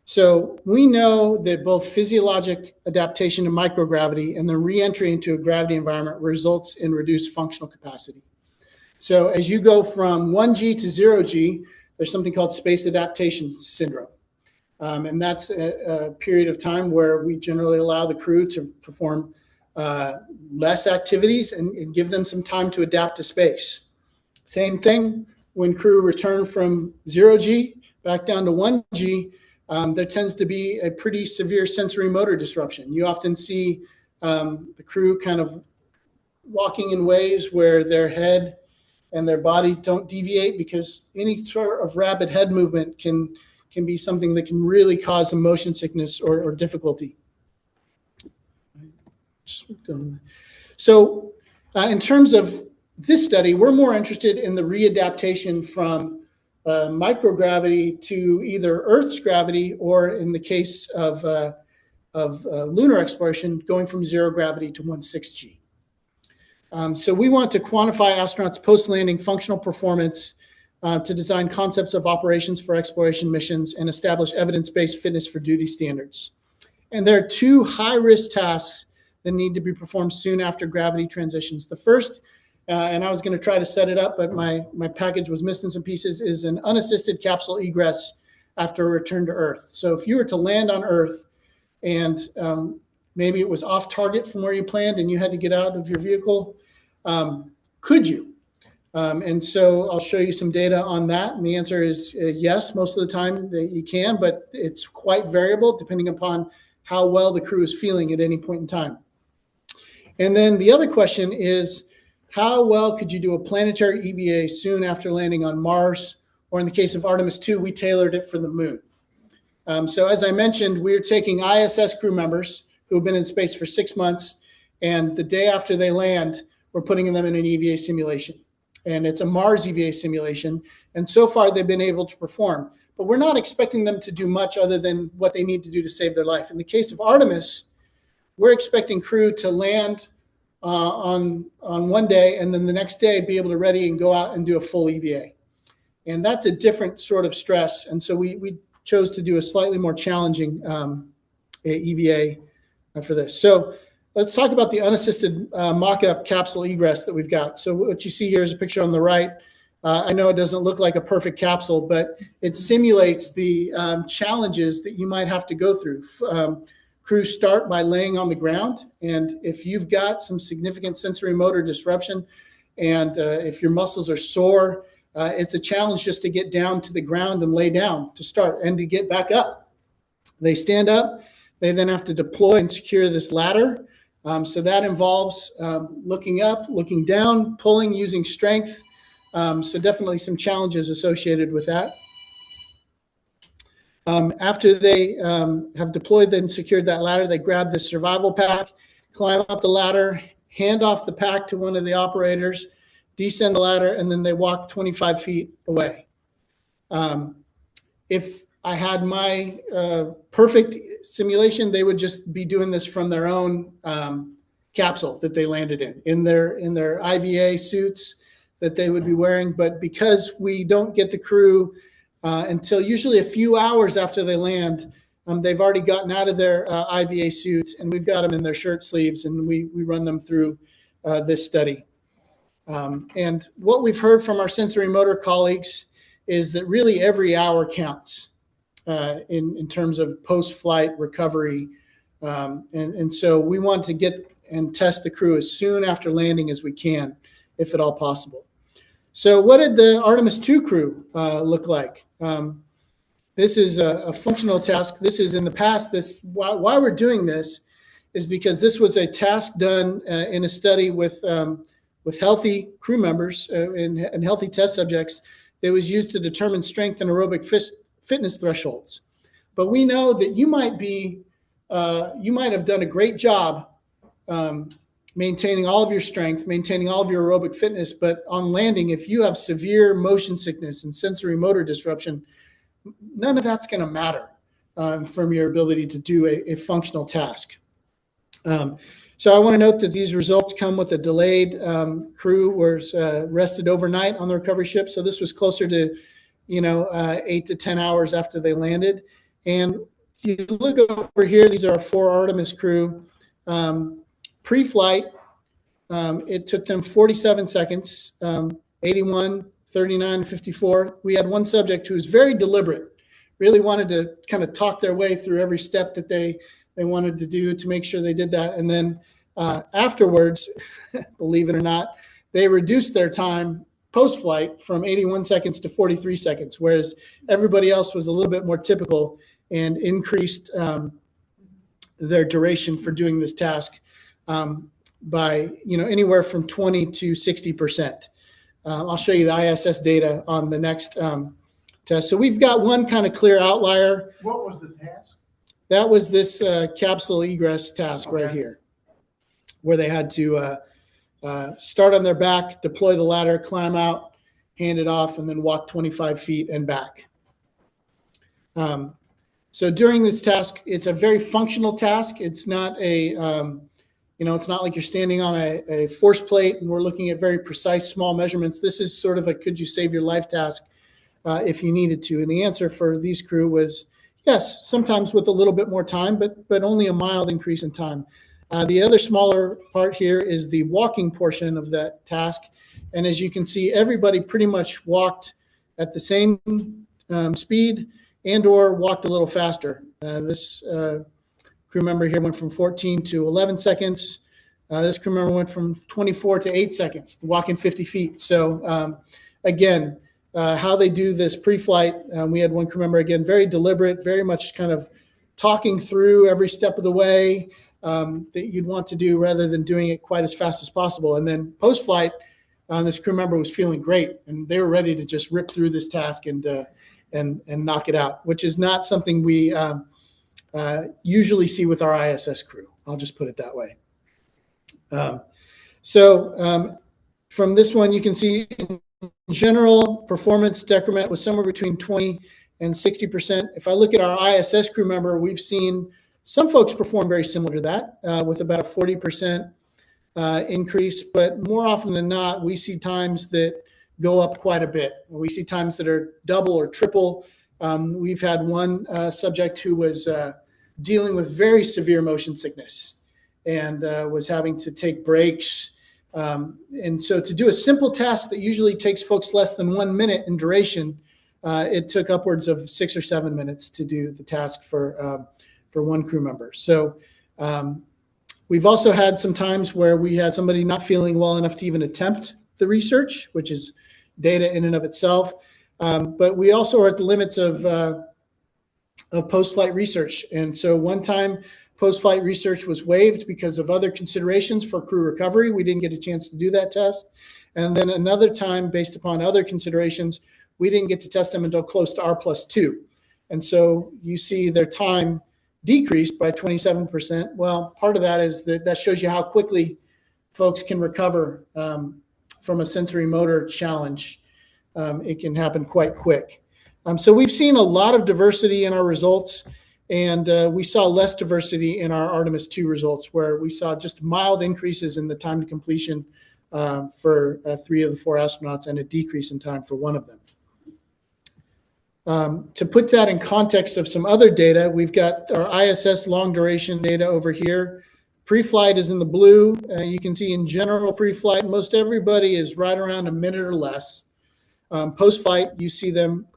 [SPEAKER 2] So we know that both physiologic adaptation to microgravity and the reentry into a gravity environment results in reduced functional capacity. So as you go from 1G to 0G, there's something called space adaptation syndrome. And that's a period of time where we generally allow the crew to perform less activities and give them some time to adapt to space. Same thing when crew return from 0G back down to 1G, there tends to be a pretty severe sensory motor disruption. You often see the crew kind of walking in ways where their head and their body don't deviate, because any sort of rapid head movement can be something that can really cause some motion sickness or difficulty. So in terms of this study, we're more interested in the readaptation from microgravity to either Earth's gravity, or in the case of lunar exploration, going from 0 gravity to 1/6G. So we want to quantify astronauts' post-landing functional performance to design concepts of operations for exploration missions and establish evidence-based fitness for duty standards. And there are 2 high-risk tasks that need to be performed soon after gravity transitions. The first, and I was going to try to set it up, but my package was missing some pieces, is an unassisted capsule egress after a return to Earth. So if you were to land on Earth and maybe it was off target from where you planned and you had to get out of your vehicle, could you? And so I'll show you some data on that. And the answer is yes, most of the time that you can, but it's quite variable depending upon how well the crew is feeling at any point in time. And then the other question is, how well could you do a planetary EVA soon after landing on Mars? Or in the case of Artemis 2, we tailored it for the moon. So as I mentioned, we're taking ISS crew members who have been in space for 6 months, and the day after they land, we're putting them in an EVA simulation. And it's a Mars EVA simulation. And so far, they've been able to perform. But we're not expecting them to do much other than what they need to do to save their life. In the case of Artemis, we're expecting crew to land on one day, and then the next day be able to ready and go out and do a full EVA. And that's a different sort of stress. And so we chose to do a slightly more challenging EVA for this. So let's talk about the unassisted mock-up capsule egress that we've got. So what you see here is a picture on the right. I know it doesn't look like a perfect capsule, but it simulates the challenges that you might have to go through. Crews start by laying on the ground, and if you've got some significant sensory motor disruption, and if your muscles are sore, it's a challenge just to get down to the ground and lay down to start, and to get back up. They stand up, they then have to deploy and secure this ladder. So that involves looking up, looking down, pulling, using strength. So definitely some challenges associated with that. After they have deployed and secured that ladder, they grab the survival pack, climb up the ladder, hand off the pack to one of the operators, descend the ladder, and then they walk 25 feet away. If I had my perfect simulation, they would just be doing this from their own capsule that they landed in their EVA suits that they would be wearing. But because we don't get the crew until usually a few hours after they land, they've already gotten out of their EVA suits, and we've got them in their shirt sleeves, and we run them through this study. And what we've heard from our sensory motor colleagues is that really every hour counts in terms of post-flight recovery. And so we want to get and test the crew as soon after landing as we can, if at all possible. So what did the Artemis 2 crew look like? This is a functional task. This is in the past. Why we're doing this is because this was a task done in a study with healthy crew members and healthy test subjects that was used to determine strength and aerobic fitness thresholds. But we know that you might have done a great job maintaining all of your strength, maintaining all of your aerobic fitness, but on landing, if you have severe motion sickness and sensory motor disruption, none of that's going to matter from your ability to do a functional task. So I want to note that these results come with a delayed. Crew was rested overnight on the recovery ship. So this was closer to, 8 to 10 hours after they landed. And if you look over here, these are our 4 Artemis crew. Pre-flight, it took them 47 seconds, 81, 39, 54. We had one subject who was very deliberate, really wanted to kind of talk their way through every step that they wanted to do to make sure they did that. And then afterwards, believe it or not, they reduced their time post-flight from 81 seconds to 43 seconds, whereas everybody else was a little bit more typical and increased their duration for doing this task by anywhere from 20 to 60%. I'll show you the ISS data on the next test. So we've got one kind of clear outlier.
[SPEAKER 1] What was the task?
[SPEAKER 2] That was this capsule egress task right here, where they had to start on their back, deploy the ladder, climb out, hand it off, and then walk 25 feet and back. So during this task, it's a very functional task. It's not it's not like you're standing on a force plate and we're looking at very precise small measurements. This is sort of a could you save your life task if you needed to. And the answer for these crew was yes, sometimes with a little bit more time, but only a mild increase in time. The other smaller part here is the walking portion of that task. And as you can see, everybody pretty much walked at the same speed and or walked a little faster. This crew member here went from 14 to 11 seconds. This crew member went from 24 to 8 seconds, walking 50 feet. So again, how they do this pre-flight, we had one crew member, again, very deliberate, very much kind of talking through every step of the way that you'd want to do rather than doing it quite as fast as possible. And then post-flight, this crew member was feeling great and they were ready to just rip through this task and knock it out, which is not something we usually see with our ISS crew. I'll just put it that way. From this one, you can see in general performance decrement was somewhere between 20 and 60%. If I look at our ISS crew member, we've seen some folks perform very similar to that with about a 40% increase, but more often than not, we see times that go up quite a bit. We see times that are double or triple. We've had one subject who was dealing with very severe motion sickness and was having to take breaks. And so to do a simple task that usually takes folks less than 1 minute in duration, it took upwards of 6 or 7 minutes to do the task for one crew member. So we've also had some times where we had somebody not feeling well enough to even attempt the research, which is data in and of itself. But we also are at the limits of post-flight research. And so one time post-flight research was waived because of other considerations for crew recovery. We didn't get a chance to do that test. And then another time, based upon other considerations, we didn't get to test them until close to R+2. And so you see their time decreased by 27%. Well, part of that is that shows you how quickly folks can recover from a sensory motor challenge. It can happen quite quick. So we've seen a lot of diversity in our results, and we saw less diversity in our Artemis 2 results, where we saw just mild increases in the time to completion for 3 of the 4 astronauts and a decrease in time for 1 of them. To put that in context of some other data, we've got our ISS long duration data over here. Pre-flight is in the blue. You can see in general pre-flight, most everybody is right around a minute or less. Post-flight, you see them,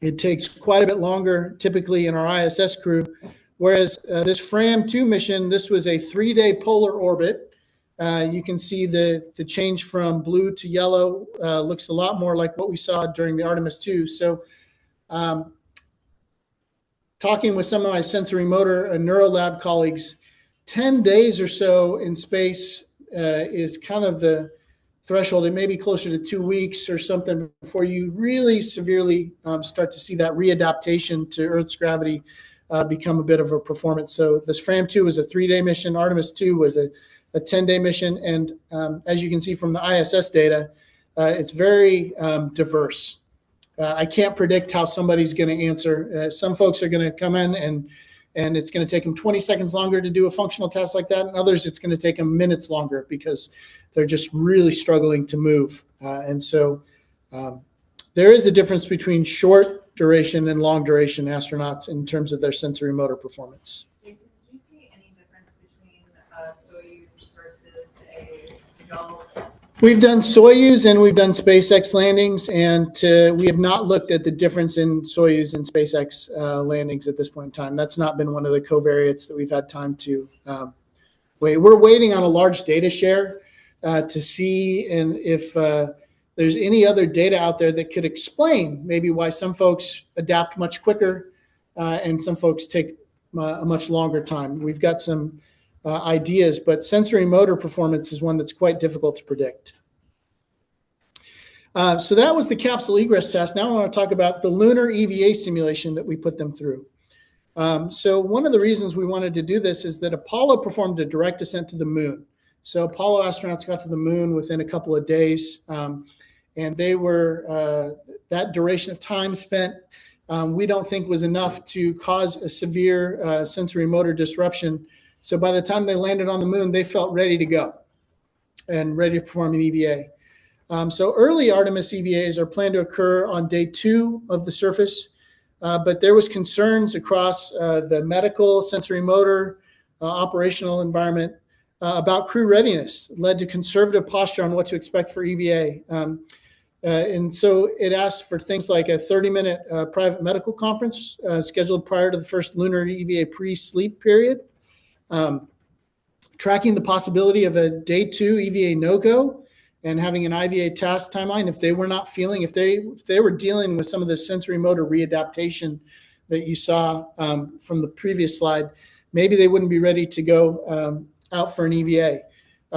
[SPEAKER 2] it takes quite a bit longer, typically in our ISS crew, whereas this FRAM-2 mission, this was a 3-day polar orbit. You can see the change from blue to yellow looks a lot more like what we saw during the Artemis 2. So talking with some of my sensory motor and neurolab colleagues, 10 days or so in space is kind of the threshold. It may be closer to 2 weeks or something before you really severely start to see that readaptation to Earth's gravity become a bit of a performance. So this FRAM-2 was a 3-day mission. Artemis 2 was a 10-day mission. And as you can see from the ISS data, it's very diverse. I can't predict how somebody's going to answer. Some folks are going to come in and it's going to take them 20 seconds longer to do a functional test like that. And others, it's going to take them minutes longer because they're just really struggling to move. And so there is a difference between short duration and long duration astronauts in terms of their sensory motor performance.
[SPEAKER 6] Jason, did you see any difference between Soyuz versus a JAWS?
[SPEAKER 2] We've done Soyuz and we've done SpaceX landings, and we have not looked at the difference in Soyuz and SpaceX landings at this point in time. That's not been one of the covariates that we've had time to wait. We're waiting on a large data share to see if there's any other data out there that could explain maybe why some folks adapt much quicker and some folks take a much longer time. We've got some ideas, but sensory motor performance is one that's quite difficult to predict. So that was the capsule egress test. Now I want to talk about the lunar EVA simulation that we put them through. So one of the reasons we wanted to do this is that Apollo performed a direct descent to the moon. So Apollo astronauts got to the moon within a couple of days, and they were that duration of time spent we don't think was enough to cause a severe sensory motor disruption. So by the time they landed on the moon, they felt ready to go and ready to perform an EVA. So early Artemis EVAs are planned to occur on day 2 of the surface, but there was concerns across the medical, sensory motor, operational environment about crew readiness, led to conservative posture on what to expect for EVA. And so it asked for things like a 30-minute private medical conference scheduled prior to the first lunar EVA pre-sleep period, tracking the possibility of a day 2 EVA no-go, and having an IVA task timeline if they were not feeling, if they were dealing with some of the sensory motor readaptation that you saw from the previous slide, maybe they wouldn't be ready to go out for an EVA.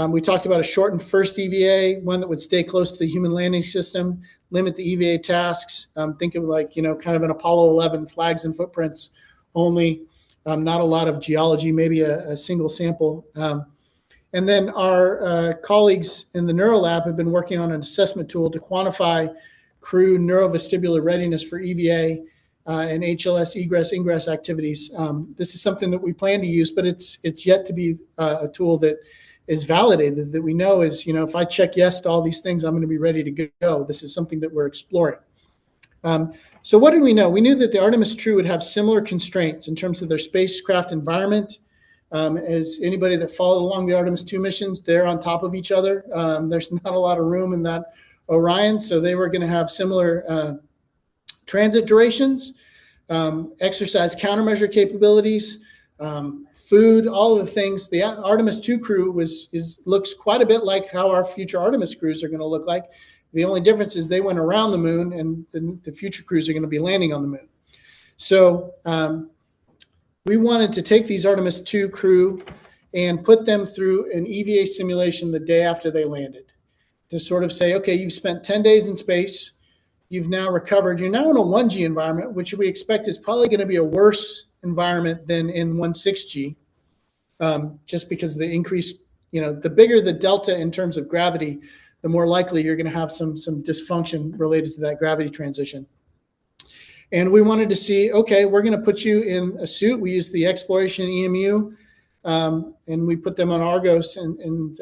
[SPEAKER 2] We talked about a shortened first EVA, one that would stay close to the human landing system, limit the EVA tasks. Think of like, kind of an Apollo 11 flags and footprints only, not a lot of geology, maybe a single sample. And then our colleagues in the Neuro Lab have been working on an assessment tool to quantify crew neurovestibular readiness for EVA and HLS egress ingress activities. This is something that we plan to use, but it's yet to be a tool that is validated, that we know is, if I check yes to all these things, I'm going to be ready to go. This is something that we're exploring. So what did we know? We knew that the Artemis crew would have similar constraints in terms of their spacecraft environment. As anybody that followed along the Artemis 2 missions, they're on top of each other. There's not a lot of room in that Orion, so they were going to have similar transit durations, exercise countermeasure capabilities, food, all of the things. The Artemis 2 crew looks quite a bit like how our future Artemis crews are going to look like. The only difference is they went around the moon, and the future crews are going to be landing on the moon. So we wanted to take these Artemis 2 crew and put them through an EVA simulation the day after they landed to sort of say, okay, you've spent 10 days in space. You've now recovered. You're now in a 1G environment, which we expect is probably going to be a worse environment than in 1.6G, just because of the increase, the bigger the delta in terms of gravity, the more likely you're going to have some dysfunction related to that gravity transition. And we wanted to see, okay, we're going to put you in a suit. We used the Exploration EMU, and we put them on Argos and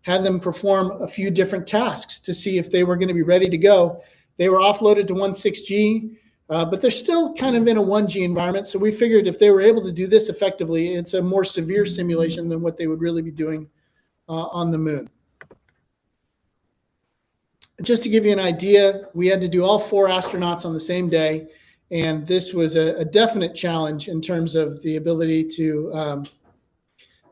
[SPEAKER 2] had them perform a few different tasks to see if they were going to be ready to go. They were offloaded to 1.6G, but they're still kind of in a 1G environment. So we figured if they were able to do this effectively, it's a more severe simulation than what they would really be doing on the moon. Just to give you an idea, we had to do all 4 astronauts on the same day, and this was a definite challenge in terms of the ability to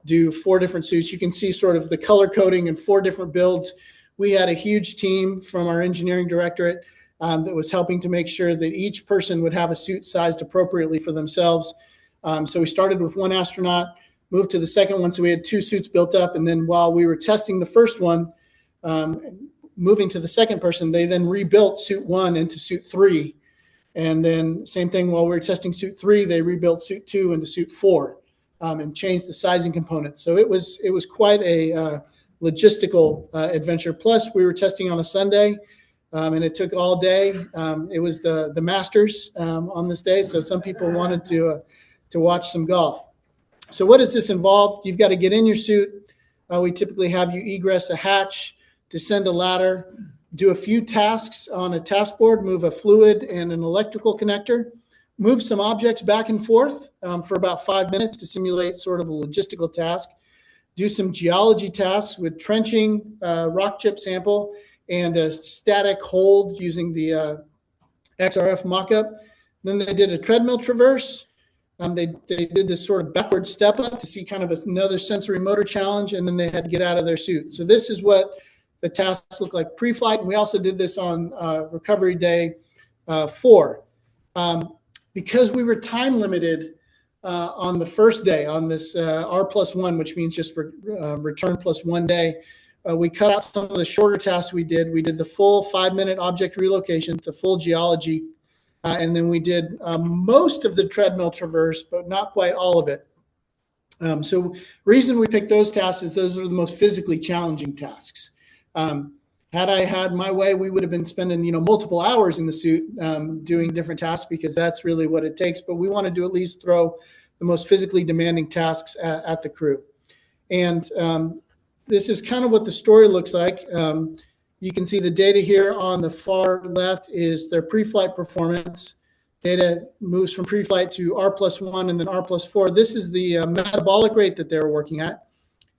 [SPEAKER 2] do 4 different suits. You can see sort of the color coding in 4 different builds. We had a huge team from our engineering directorate that was helping to make sure that each person would have a suit sized appropriately for themselves. So we started with 1 astronaut, moved to the second one, so we had 2 suits built up, and then while we were testing the first one, moving to the second person, they then rebuilt suit 1 into suit 3. And then same thing, while we were testing suit 3, they rebuilt suit 2 into suit 4 and changed the sizing components. So it was quite a logistical adventure. Plus, we were testing on a Sunday, and it took all day. It was the Masters on this day, so some people wanted to to watch some golf. So what does this involve? You've got to get in your suit. We typically have you egress a hatch, descend a ladder, do a few tasks on a task board, move a fluid and an electrical connector, move some objects back and forth for about 5 minutes to simulate sort of a logistical task, do some geology tasks with trenching, rock chip sample, and a static hold using the XRF mockup. Then they did a treadmill traverse. They did this sort of backward step up to see kind of another sensory motor challenge, and then they had to get out of their suit. So this is what the tasks look like pre-flight. And we also did this on recovery day 4. Because we were time limited on the first day on this R+1, which means just return plus 1 day, we cut out some of the shorter tasks we did. We did the full 5-minute object relocation, the full geology, and then we did most of the treadmill traverse, but not quite all of it. So reason we picked those tasks is those are the most physically challenging tasks. Had I had my way, we would have been spending, multiple hours in the suit doing different tasks because that's really what it takes. But we wanted to at least throw the most physically demanding tasks at the crew. And this is kind of what the story looks like. You can see the data here on the far left is their pre-flight performance. Data moves from pre-flight to R+1 and then R+4. This is the metabolic rate that they're working at.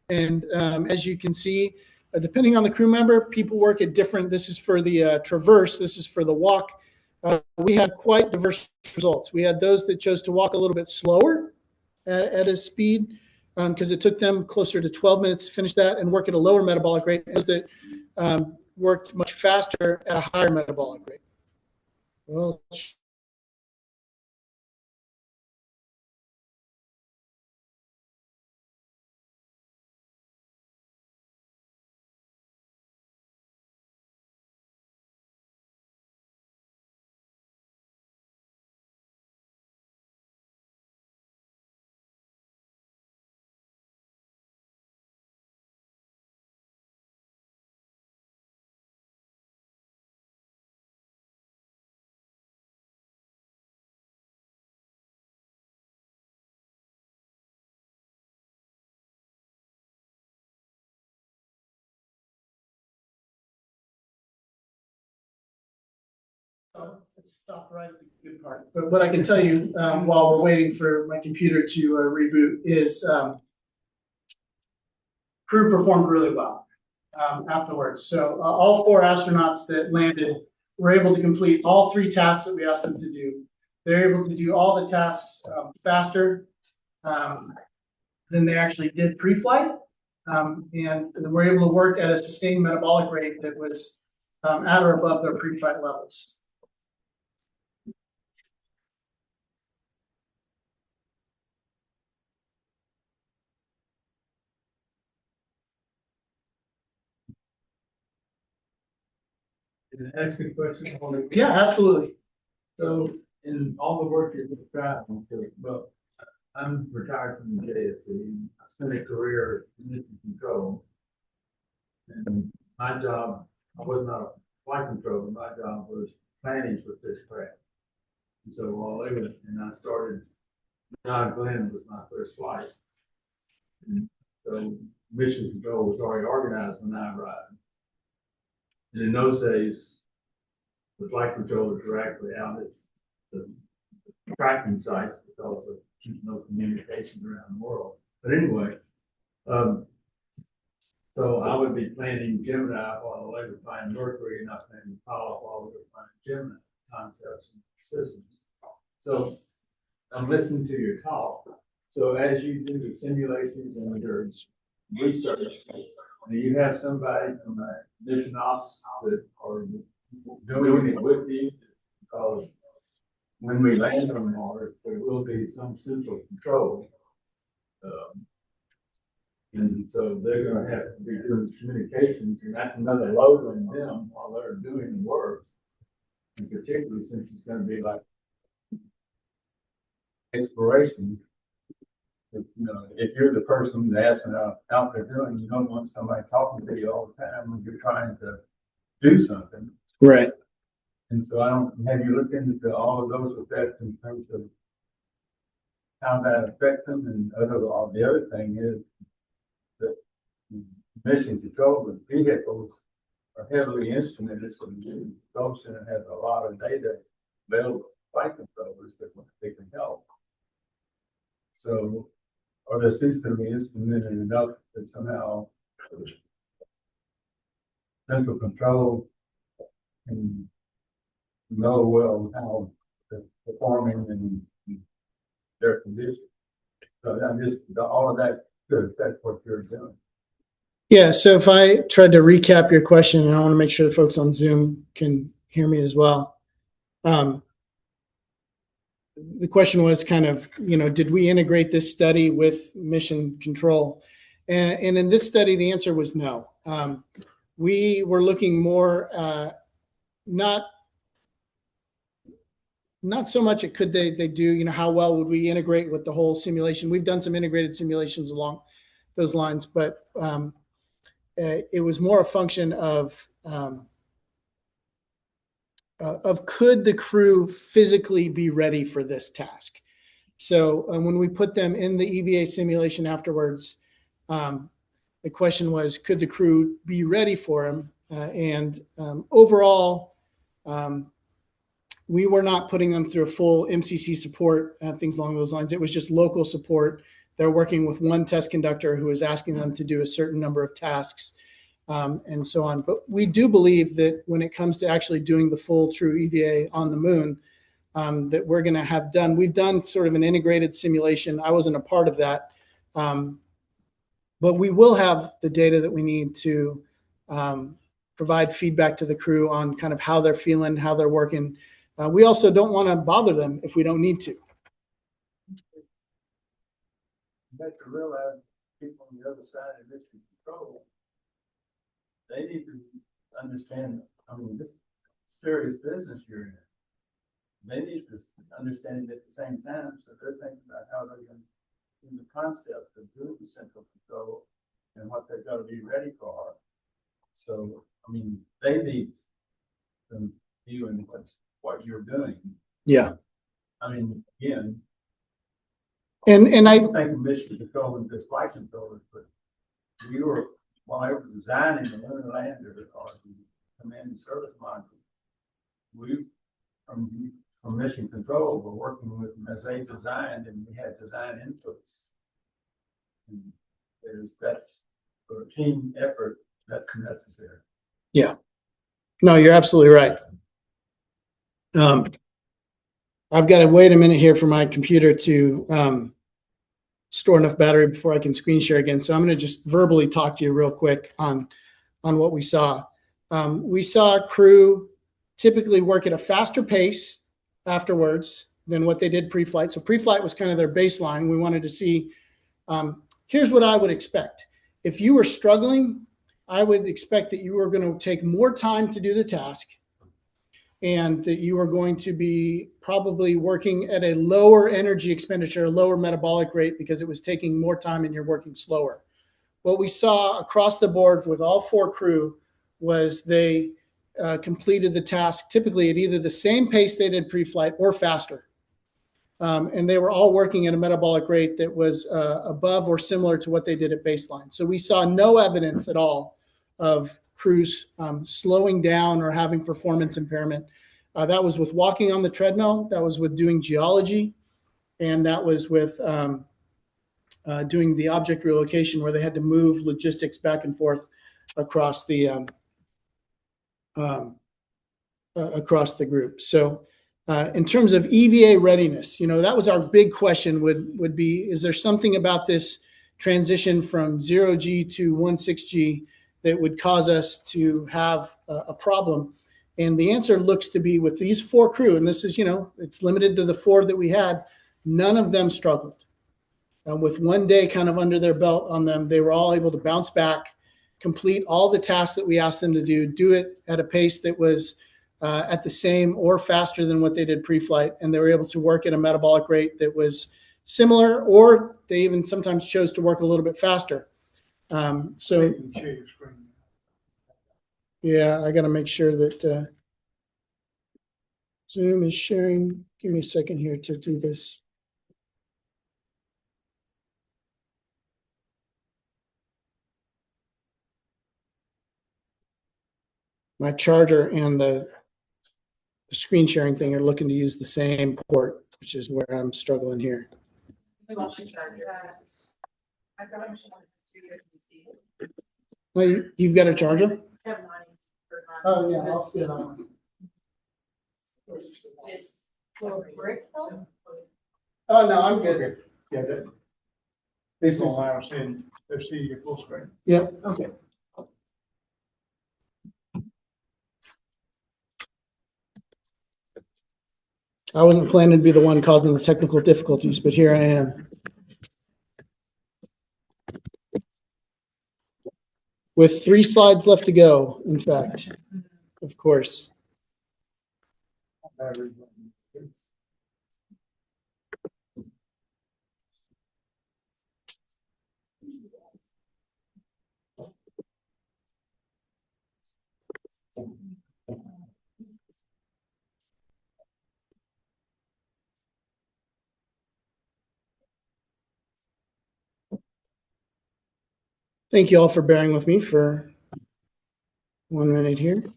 [SPEAKER 2] And as you can see, depending on the crew member, people work at different, this is for the traverse, this is for the walk. We had quite diverse results. We had those that chose to walk a little bit slower at a speed because it took them closer to 12 minutes to finish that and work at a lower metabolic rate. Those that worked much faster at a higher metabolic rate. Well, let's stop right at the good part. But what I can tell you while we're waiting for my computer to reboot is crew performed really well afterwards. So all 4 astronauts that landed were able to complete all 3 tasks that we asked them to do. They're able to do all the tasks faster than they actually did pre-flight. And we're able to work at a sustained metabolic rate that was at or above their pre-flight levels.
[SPEAKER 7] Can I ask you a question?
[SPEAKER 2] Yeah, absolutely.
[SPEAKER 7] So in all the work you've described, well, I'm retired from the JSC. I spent a career in mission control. And my job, I was not a flight controller, my job was planning for spacecraft. And so while they were, and I started, John Glenn was my first flight. And so mission control was already organized when I arrived. And in those days, the flight controllers were actually out at the tracking sites because of no communication around the world. But anyway, so I would be planning Gemini while they were flying Mercury, and I planning Apollo while we were flying Gemini concepts and systems. So I'm listening to your talk. So as you do the simulations and your research, and you have somebody from a mission ops that are doing it with you, because when we land on Mars, there will be some central control. And so they're going to have to be doing communications, and that's another load on them while they're doing the work. And particularly since it's going to be like exploration. If you're the person that's out there doing, you don't want somebody talking to you all the time when you're trying to do something.
[SPEAKER 2] Right.
[SPEAKER 7] And so have you looked into all of those effects in terms of how that affects them, and the other thing is that mission control of vehicles are heavily instrumented, so the control center has a lot of data available to flight controllers that they can help. So, are the systems instrumented enough that somehow central control can know well how they're performing and their condition? So I'm just, all of that could affect what you're doing.
[SPEAKER 2] Yeah, so if I tried to recap your question, and I want to make sure the folks on Zoom can hear me as well. The question was kind of, did we integrate this study with mission control? And in this study, the answer was no. We were looking more, not so much at could they do, how well would we integrate with the whole simulation. We've done some integrated simulations along those lines, but it was more a function of could the crew physically be ready for this task. So when we put them in the EVA simulation afterwards, the question was, could the crew be ready for them? And overall, we were not putting them through a full MCC support, things along those lines. It was just local support. They're working with one test conductor who is asking them to do a certain number of tasks, and so on. But we do believe that when it comes to actually doing the full true EVA on the moon, that we're going to have done. We've done sort of an integrated simulation. I wasn't a part of that, but we will have the data that we need to provide feedback to the crew on kind of how they're feeling, how they're working. We also don't want to bother them if we don't need to.
[SPEAKER 7] You have to realize people on the other side of mission control, they need to understand, this is serious business you're in. They need to understand it at the same time, so they're thinking about how they're going to do the concept of doing the central control and what they've got to be ready for. So, they need some view in what you're doing.
[SPEAKER 2] Yeah.
[SPEAKER 7] Again,
[SPEAKER 2] And I
[SPEAKER 7] don't think of mission control and just flight controllers, but while I was designing the lunar lander or the command and service module, we from mission control were working with them as they designed, and we had design inputs. And that's for a team effort, that's necessary.
[SPEAKER 2] Yeah. No, you're absolutely right. I've got to wait a minute here for my computer to store enough battery before I can screen share again. So I'm going to just verbally talk to you real quick on what we saw. We saw crew typically work at a faster pace afterwards than what they did pre-flight. So pre-flight was kind of their baseline. We wanted to see, here's what I would expect. If you were struggling, I would expect that you were going to take more time to do the task, and that you are going to be probably working at a lower energy expenditure, a lower metabolic rate, because it was taking more time and you're working slower. What we saw across the board with all four crew was they completed the task typically at either the same pace they did pre-flight or faster. And they were all working at a metabolic rate that was above or similar to what they did at baseline. So we saw no evidence at all of crews slowing down or having performance impairment. That was with walking on the treadmill, that was with doing geology, and that was with doing the object relocation, where they had to move logistics back and forth across the group. So in terms of EVA readiness, that was our big question would be, is there something about this transition from 0G to 16G that would cause us to have a problem? And the answer looks to be, with these four crew, and this is, it's limited to the four that we had, none of them struggled. With 1 day kind of under their belt on them, they were all able to bounce back, complete all the tasks that we asked them to do it at a pace that was at the same or faster than what they did pre-flight. And they were able to work at a metabolic rate that was similar, or they even sometimes chose to work a little bit faster. Yeah, I got to make sure that Zoom is sharing. Give me a second here to do this. my charger and the screen sharing thing are looking to use the same port, which is where I'm struggling here.
[SPEAKER 6] We want the charger. I've got a machine with 2 USB-C.
[SPEAKER 2] Well, you've got a charger?
[SPEAKER 6] I have mine for mine.
[SPEAKER 2] Oh, yeah, I'll see that one.
[SPEAKER 6] This little brick phone?
[SPEAKER 2] Oh, no, I'm good.
[SPEAKER 1] Yeah, that,
[SPEAKER 2] This
[SPEAKER 1] this
[SPEAKER 2] is,
[SPEAKER 1] is, they're seeing your full screen.
[SPEAKER 2] yeah, okay. I wasn't planning to be the one causing the technical difficulties, but here I am. With 3 slides left to go, in fact, of course. Thank you all for bearing with me for 1 minute here.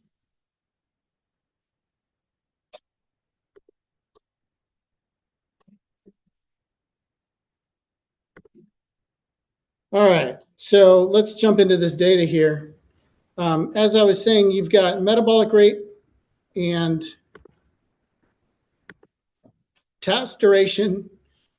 [SPEAKER 2] All right, so let's jump into this data here. As I was saying, you've got metabolic rate and task duration.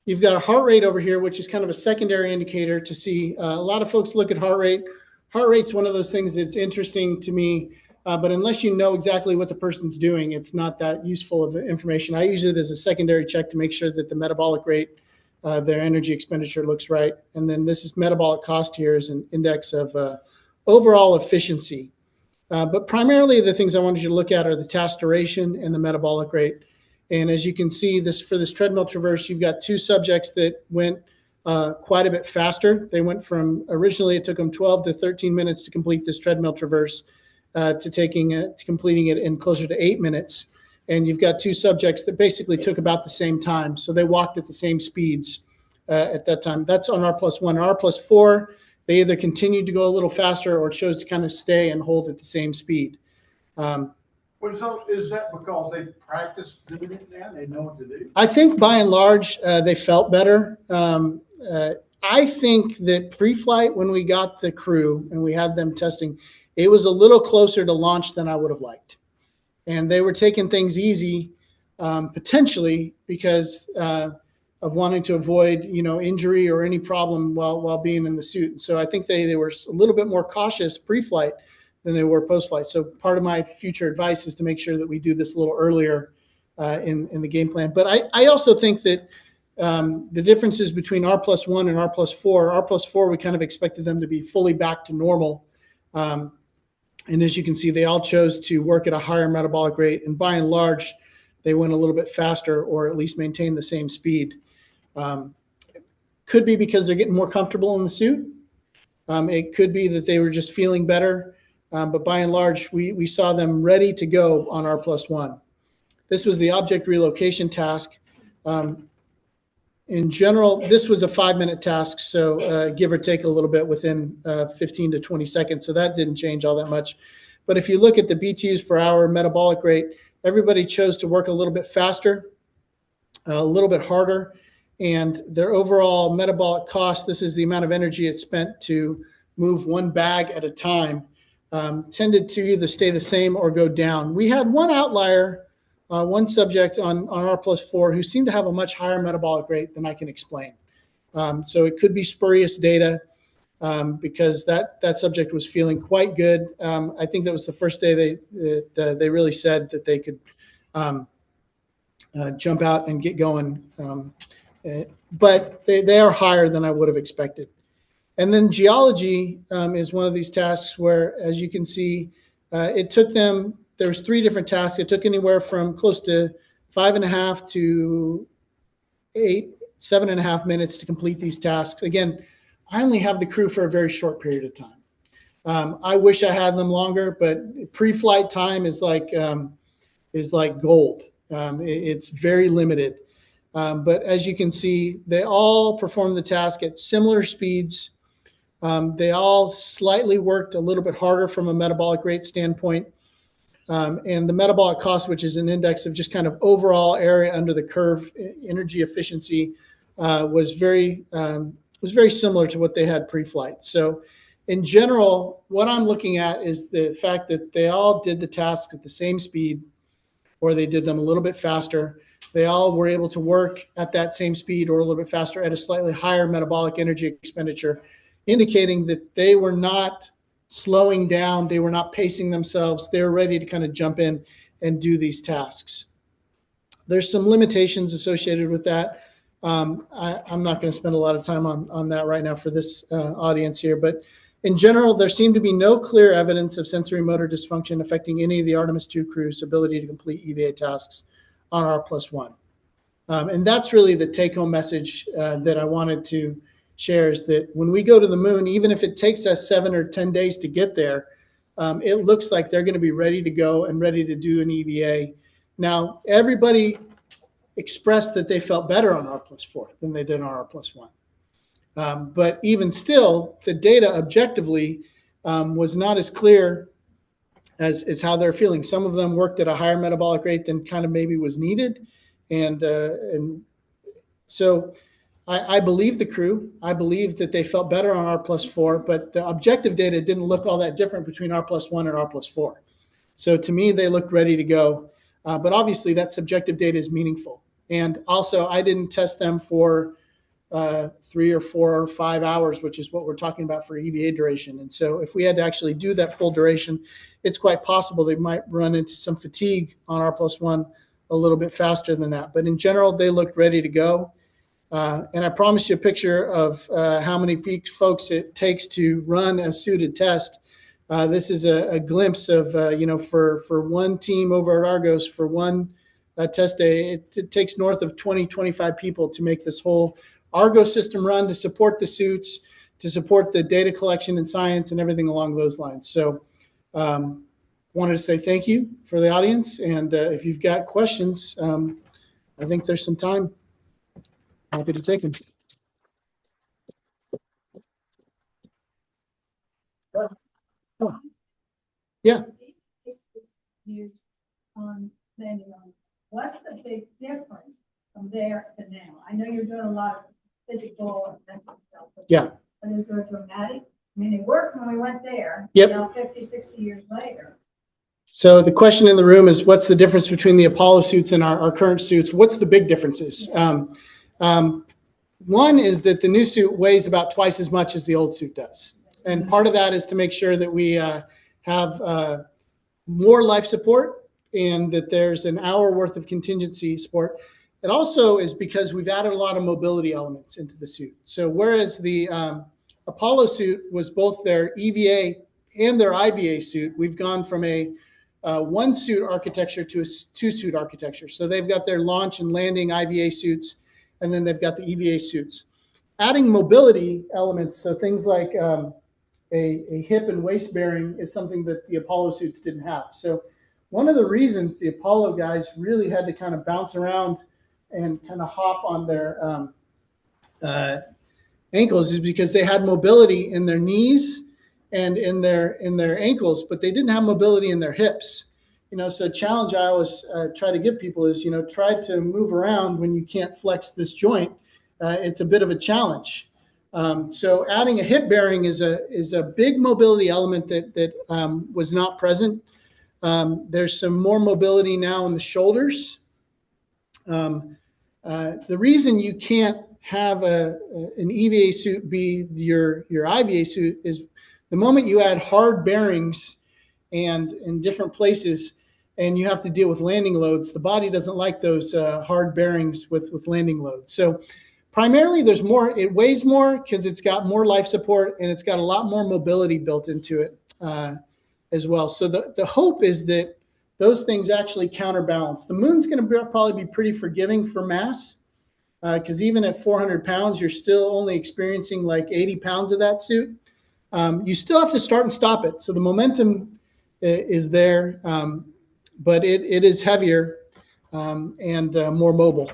[SPEAKER 2] You've got a heart rate over here, which is kind of a secondary indicator to see. A lot of folks look at heart rate. Heart rate's one of those things that's interesting to me, but unless you know exactly what the person's doing, it's not that useful of information. I use it as a secondary check to make sure that the metabolic rate, their energy expenditure looks right. And then this is metabolic cost here is an index of overall efficiency. But primarily the things I wanted you to look at are the task duration and the metabolic rate. And as you can see, for this treadmill traverse, you've got 2 subjects that went quite a bit faster. They went from, originally it took them 12 to 13 minutes to complete this treadmill traverse to completing it in closer to 8 minutes. And you've got 2 subjects that basically took about the same time. So they walked at the same speeds at that time. That's on R+1. R+4, they either continued to go a little faster or chose to kind of stay and hold at the same speed.
[SPEAKER 1] Is that because they practiced doing it now? They know what to do?
[SPEAKER 2] I think by and large, they felt better. I think that pre-flight, when we got the crew and we had them testing, it was a little closer to launch than I would have liked. And they were taking things easy, potentially because of wanting to avoid, injury or any problem while being in the suit. So I think they were a little bit more cautious pre-flight than they were post-flight. So part of my future advice is to make sure that we do this a little earlier in the game plan. But I also think that the differences between R+1 and R+4, we kind of expected them to be fully back to normal. And as you can see, they all chose to work at a higher metabolic rate. And by and large, they went a little bit faster or at least maintained the same speed. Could be because they're getting more comfortable in the suit. It could be that they were just feeling better. But by and large, we saw them ready to go on R+1. This was the object relocation task. In general, this was a 5-minute task, so give or take a little bit within 15 to 20 seconds. So that didn't change all that much. But if you look at the BTUs per hour metabolic rate, everybody chose to work a little bit faster, a little bit harder, and their overall metabolic cost, this is the amount of energy it spent to move 1 bag at a time, tended to either stay the same or go down. We had one outlier, one subject on R+4 who seemed to have a much higher metabolic rate than I can explain. So it could be spurious data because that subject was feeling quite good. I think that was the first day they really said that they could jump out and get going. But they are higher than I would have expected. And then geology is one of these tasks where, as you can see, it took them, there's 3 different tasks. It took anywhere from close to 5.5 to 7.5 minutes to complete these tasks. Again, I only have the crew for a very short period of time. I wish I had them longer, but pre-flight time is like gold. It's very limited. But as you can see, they all performed the task at similar speeds. They all slightly worked a little bit harder from a metabolic rate standpoint. And the metabolic cost, which is an index of just kind of overall area under the curve energy efficiency, was very similar to what they had pre-flight. So in general, what I'm looking at is the fact that they all did the tasks at the same speed, or they did them a little bit faster. They all were able to work at that same speed or a little bit faster at a slightly higher metabolic energy expenditure, indicating that they were not slowing down, they were not pacing themselves, they were ready to kind of jump in and do these tasks. There's some limitations associated with that. I'm not going to spend a lot of time on that right now for this audience here, but in general, there seemed to be no clear evidence of sensory motor dysfunction affecting any of the Artemis II crew's ability to complete EVA tasks on R+1. And that's really the take-home message that I wanted to share, is that when we go to the moon, even if it takes us 7 or 10 days to get there, it looks like they're going to be ready to go and ready to do an EVA. Now, everybody expressed that they felt better on R+4 than they did on R+1. But even still, the data objectively was not as clear as how they're feeling. Some of them worked at a higher metabolic rate than kind of maybe was needed. And so I believe the crew. I believe that they felt better on R+4, but the objective data didn't look all that different between R+1 and R+4. So to me, they looked ready to go. But obviously, that subjective data is meaningful. And also, I didn't test them for 3 or 4 or 5 hours, which is what we're talking about for EVA duration. And so if we had to actually do that full duration, it's quite possible they might run into some fatigue on R+1 a little bit faster than that. But in general, they looked ready to go. And I promised you a picture of how many folks it takes to run a suited test. This is a glimpse of, for one team over at Argos, for one test day, it takes north of 20, 25 people to make this whole Argos system run, to support the suits, to support the data collection and science and everything along those lines. So wanted to say thank you for the audience. And if you've got questions, I think there's some time. Happy to take them. Oh. Yeah.
[SPEAKER 5] You on landing on, what's the big difference from there to now? I know you're doing a lot of physical and mental stuff.
[SPEAKER 2] Yeah.
[SPEAKER 5] But is there a dramatic? I mean, it worked when we went there.
[SPEAKER 2] Yep.
[SPEAKER 5] Now 50, 60 years later.
[SPEAKER 2] So the question in the room is, what's the difference between the Apollo suits and our current suits? What's the big differences? One is that the new suit weighs about twice as much as the old suit does. And part of that is to make sure that we have more life support and that there's an hour worth of contingency support. It also is because we've added a lot of mobility elements into the suit. So whereas the Apollo suit was both their EVA and their IVA suit, we've gone from a one suit architecture to a 2-suit architecture. So they've got their launch and landing IVA suits, and then they've got the EVA suits. Adding mobility elements, so things like a hip and waist bearing, is something that the Apollo suits didn't have. So one of the reasons the Apollo guys really had to kind of bounce around and kind of hop on their ankles is because they had mobility in their knees and in their ankles, but they didn't have mobility in their hips. So challenge I always try to give people is, try to move around when you can't flex this joint. It's a bit of a challenge. So adding a hip bearing is a big mobility element that was not present. There's some more mobility now in the shoulders. The reason you can't have an EVA suit be your IVA suit is the moment you add hard bearings and in different places, and you have to deal with landing loads, the body doesn't like those hard bearings with landing loads. So primarily there's more, it weighs more because it's got more life support and it's got a lot more mobility built into it as well. So the hope is that those things actually counterbalance. The moon's going to probably be pretty forgiving for mass because even at 400 pounds, you're still only experiencing like 80 pounds of that suit. You still have to start and stop it. So the momentum is there, but it is heavier and more mobile.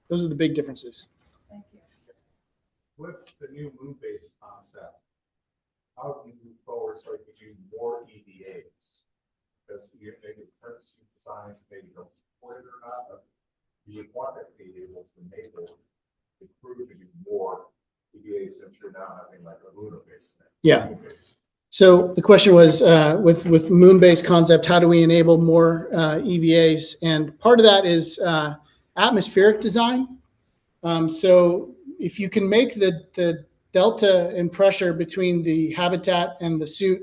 [SPEAKER 2] Those are the big differences.
[SPEAKER 5] Thank you.
[SPEAKER 8] With the new moon-based concept, how do you move forward so you can do more EVAs? because you maybe first science maybe don't support it or not, but you would want to be able to enable the crew to do more EVA since you're now having like a lunar base.
[SPEAKER 2] Yeah. So the question was, with moon-based concept, how do we enable more EVAs? And part of that is atmospheric design. So if you can make the delta in pressure between the habitat and the suit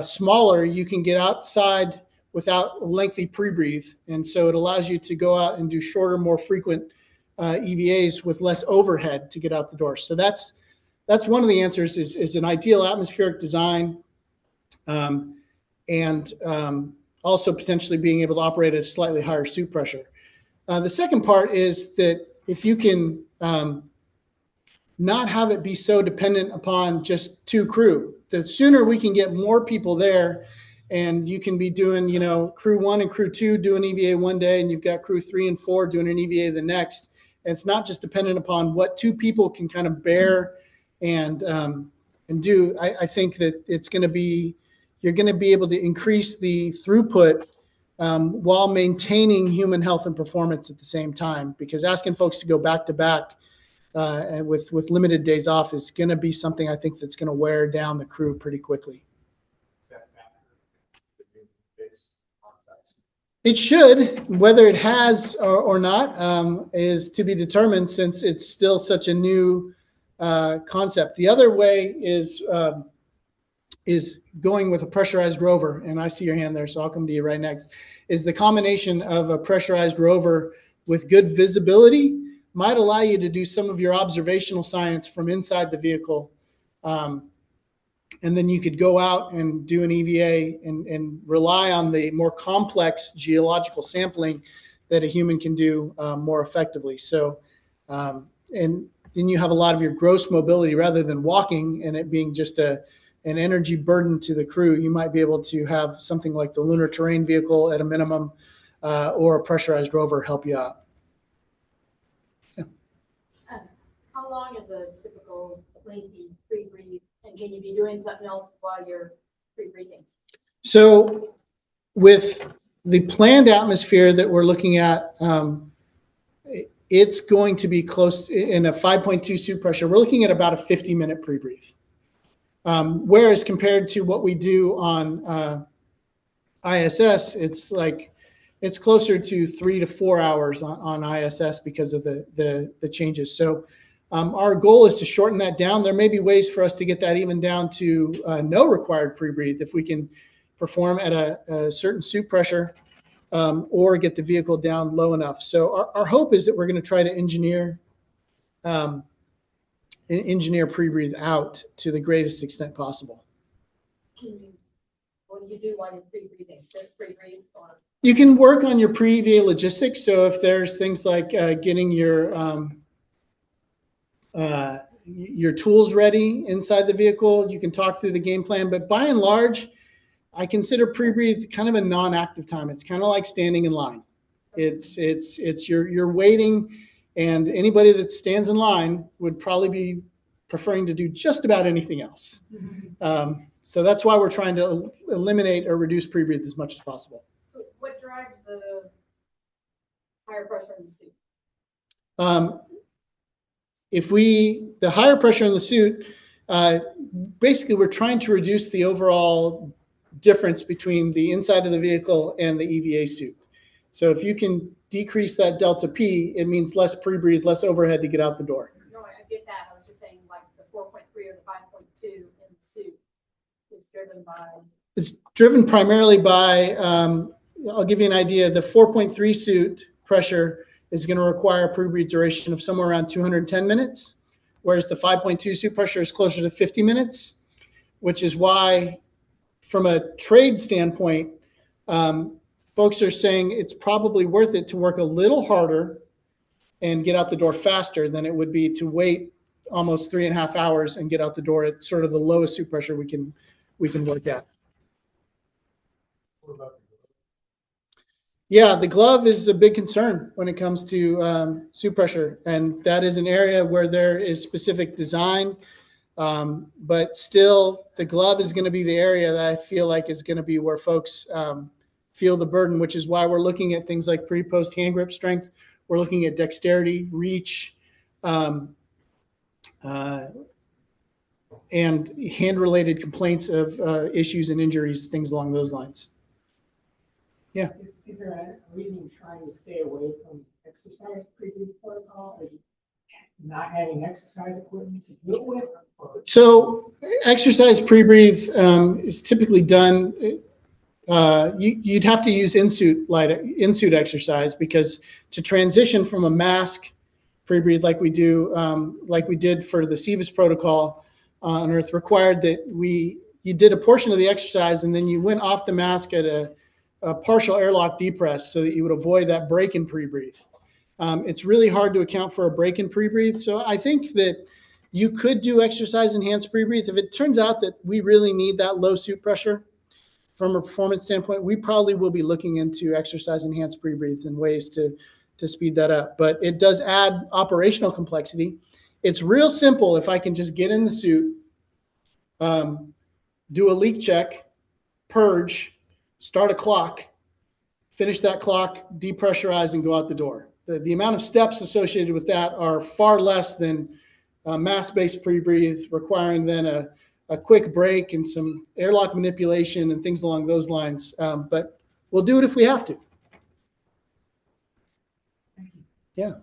[SPEAKER 2] smaller, you can get outside without a lengthy pre-breathe. And so it allows you to go out and do shorter, more frequent EVAs with less overhead to get out the door. So that's one of the answers is an ideal atmospheric design, and also potentially being able to operate at a slightly higher suit pressure. The second part is that if you can not have it be so dependent upon just two crew, the sooner we can get more people there, and you can be doing, crew 1 and crew 2 doing EVA one day, and you've got crew 3 and 4 doing an EVA the next. And it's not just dependent upon what two people can kind of bear and do. I think that you're going to be able to increase the throughput while maintaining human health and performance at the same time, because asking folks to go back to back and with limited days off is going to be something I think that's going to wear down the crew pretty quickly. It should. Whether it has or not is to be determined, since it's still such a new concept. The other way is going with a pressurized rover, and I see your hand there, so I'll come to you right next, is the combination of a pressurized rover with good visibility might allow you to do some of your observational science from inside the vehicle. And then you could go out and do an EVA and rely on the more complex geological sampling that a human can do more effectively. So, and then you have a lot of your gross mobility rather than walking and it being just an energy burden to the crew. You might be able to have something like the lunar terrain vehicle at a minimum, or a pressurized rover help you out. Yeah.
[SPEAKER 9] How long is a typical lengthy pre-breathe? And can you be doing something else while you're pre-breathing?
[SPEAKER 2] So with the planned atmosphere that we're looking at, it's going to be close in a 5.2 suit pressure. We're looking at about a 50-minute pre-breathe. Whereas compared to what we do on ISS, it's closer to 3 to 4 hours on ISS because of the changes. So our goal is to shorten that down. There may be ways for us to get that even down to no required pre-breathe if we can perform at a certain suit pressure, or get the vehicle down low enough. So our hope is that we're going to try to engineer pre-breathe out to the greatest extent possible.
[SPEAKER 9] What do you do while you're pre-breathing? Just pre-breathe?
[SPEAKER 2] You can work on your pre-EVA logistics. So if there's things like getting your tools ready inside the vehicle, you can talk through the game plan. But by and large, I consider pre-breathe kind of a non-active time. It's kind of like standing in line. It's you're waiting, and anybody that stands in line would probably be preferring to do just about anything else. So that's why we're trying to eliminate or reduce pre-breathe as much as possible.
[SPEAKER 9] So what drives the higher pressure in the suit?
[SPEAKER 2] The higher pressure in the suit, basically we're trying to reduce the overall difference between the inside of the vehicle and the EVA suit. So if you can decrease that delta P, it means less pre-breathe, less overhead to get out the door.
[SPEAKER 9] No, I get that. I was just saying like the 4.3 or the 5.2 in the suit is driven by?
[SPEAKER 2] It's driven primarily by, I'll give you an idea, the 4.3 suit pressure is going to require a pre-breathe duration of somewhere around 210 minutes, whereas the 5.2 suit pressure is closer to 50 minutes, which is why, from a trade standpoint, folks are saying it's probably worth it to work a little harder and get out the door faster than it would be to wait almost 3.5 hours and get out the door at sort of the lowest suit pressure we can work at. Yeah, the glove is a big concern when it comes to suit pressure, and that is an area where there is specific design, but still the glove is going to be the area that I feel like is going to be where folks feel the burden, which is why we're looking at things like pre-post hand grip strength. We're looking at dexterity, reach, and hand-related complaints of issues and injuries, things along those lines. Yeah.
[SPEAKER 10] Is there a reason you're trying to stay away from exercise pre-brief protocol? Is it not having exercise equipment to deal with?
[SPEAKER 2] So exercise pre-breathe is typically done. You'd have to use in-suit exercise, because to transition from a mask pre-breathe like we did for the CVIS protocol on Earth required that you did a portion of the exercise and then you went off the mask at a partial airlock depress so that you would avoid that break in pre-breathe. It's really hard to account for a break in pre-breathe. So I think that you could do exercise enhanced pre-breathe. If it turns out that we really need that low suit pressure from a performance standpoint, we probably will be looking into exercise enhanced pre-breathes and ways to speed that up. But it does add operational complexity. It's real simple if I can just get in the suit, do a leak check, purge, start a clock, finish that clock, depressurize, and go out the door. The amount of steps associated with that are far less than mask-based pre-breathe, requiring then a quick break and some airlock manipulation and things along those lines. But we'll do it if we have to. Yeah.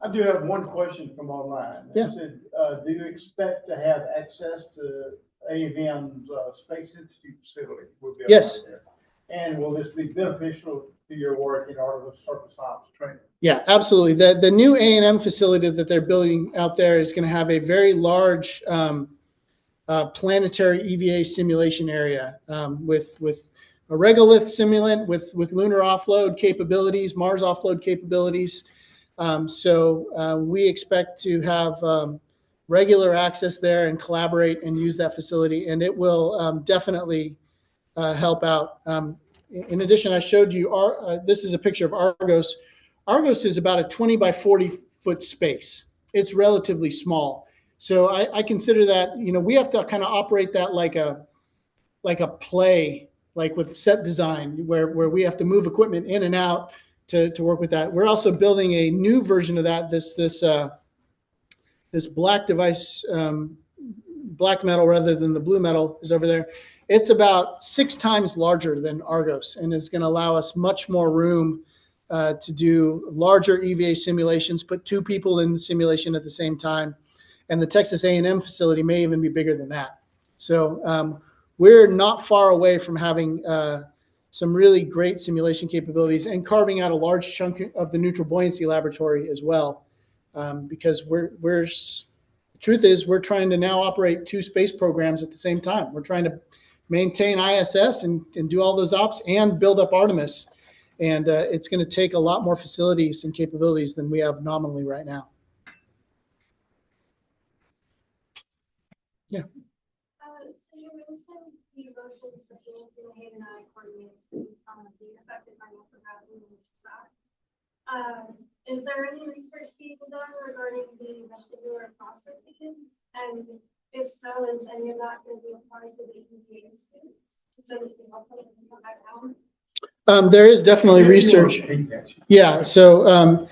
[SPEAKER 1] I do have one question from online.
[SPEAKER 2] Yeah.
[SPEAKER 1] It said, do you expect to have access to AVM's Space Institute facility?
[SPEAKER 2] Yes.
[SPEAKER 1] There? And will this be beneficial to your work in Artemis surface ops training?
[SPEAKER 2] Yeah, absolutely. The new A&M facility that they're building out there is going to have a very large planetary EVA simulation area with a regolith simulant with lunar offload capabilities, Mars offload capabilities. So we expect to have regular access there and collaborate and use that facility, and it will definitely help out. In addition, I showed you, this is a picture of Argos. Argos is about a 20 by 40 foot space. It's relatively small. So I consider that, we have to kind of operate that like a play, like with set design, where we have to move equipment in and out to work with that. We're also building a new version of that, this black device, black metal rather than the blue metal is over there. It's about 6 times larger than Argos, and it's going to allow us much more room to do larger EVA simulations, put 2 people in the simulation at the same time. And the Texas A&M facility may even be bigger than that. So we're not far away from having some really great simulation capabilities and carving out a large chunk of the neutral buoyancy laboratory as well. Because the truth is, we're trying to now operate 2 space programs at the same time. We're trying to maintain ISS and do all those ops and build up Artemis. And it's going to take a lot more facilities and capabilities than we have nominally right now. Yeah.
[SPEAKER 9] So you mentioned the emotions that the hand and eye coordinates being affected by microgravity and shock. Is there any research being done regarding the vestibular processes? And if so, is any of that going to be applied to the EVA students? So this can help them come back down?
[SPEAKER 2] There is definitely research. Yeah. So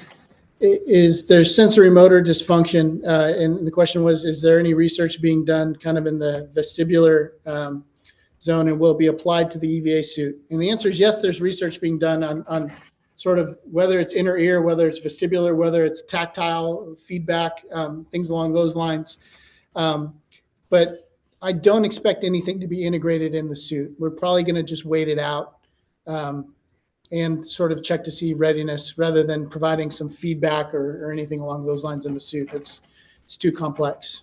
[SPEAKER 2] there's sensory motor dysfunction, and the question was, is there any research being done kind of in the vestibular zone and will be applied to the EVA suit? And the answer is yes. There's research being done on sort of whether it's inner ear, whether it's vestibular, whether it's tactile feedback, things along those lines. But I don't expect anything to be integrated in the suit. We're probably going to just wait it out and sort of check to see readiness rather than providing some feedback or anything along those lines in the suit. It's too complex.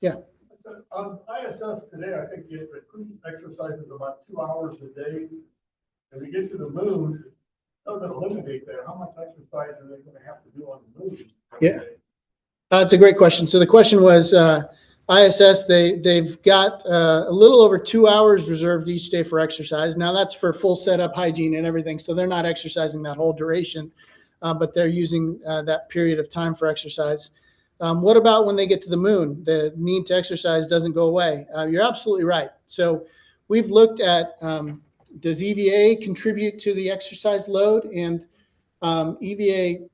[SPEAKER 2] Yeah.
[SPEAKER 7] On ISS today, I think the crew exercises about 2 hours a day. If we get to the moon, it doesn't eliminate that. How much exercise are they going to have to do on the moon?
[SPEAKER 2] Yeah. That's a great question. So the question was, ISS, they've got a little over 2 hours reserved each day for exercise. Now that's for full setup, hygiene, and everything. So they're not exercising that whole duration, but they're using that period of time for exercise. What about when they get to the moon? The need to exercise doesn't go away. You're absolutely right. So we've looked at, does EVA contribute to the exercise load? And EVA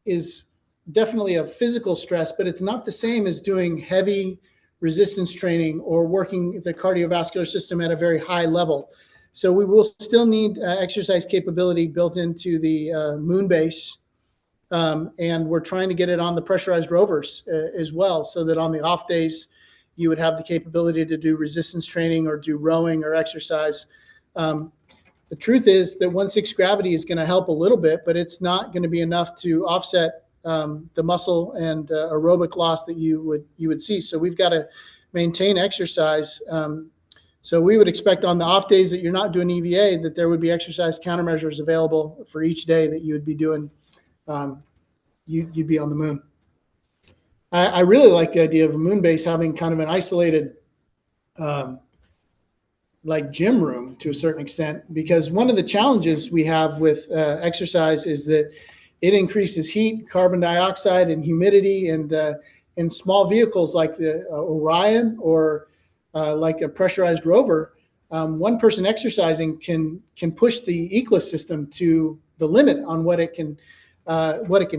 [SPEAKER 2] is definitely a physical stress, but it's not the same as doing heavy resistance training or working the cardiovascular system at a very high level. So we will still need exercise capability built into the moon base. And we're trying to get it on the pressurized rovers as well, so that on the off days, you would have the capability to do resistance training or do rowing or exercise. The truth is that 1/6 gravity is going to help a little bit, but it's not going to be enough to offset the muscle and aerobic loss that you would see. So we've got to maintain exercise. So we would expect on the off days that you're not doing EVA that there would be exercise countermeasures available for each day that you would be doing. You'd be on the moon. I really like the idea of a moon base having kind of an isolated like gym room to a certain extent, because one of the challenges we have with exercise is that it increases heat, carbon dioxide, and humidity. And in small vehicles like the Orion or like a pressurized rover, one person exercising can push the ecosystem to the limit on what it can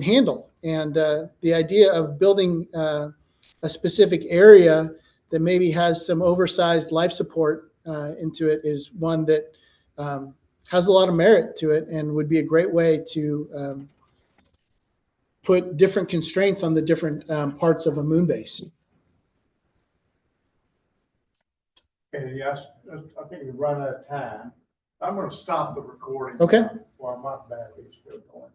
[SPEAKER 2] handle. And the idea of building a specific area that maybe has some oversized life support into it is one that has a lot of merit to it and would be a great way to put different constraints on the different parts of a moon base.
[SPEAKER 1] Okay, yes, I think we've run out of time. I'm going to stop the recording.
[SPEAKER 2] Okay.
[SPEAKER 1] now while my battery's still going.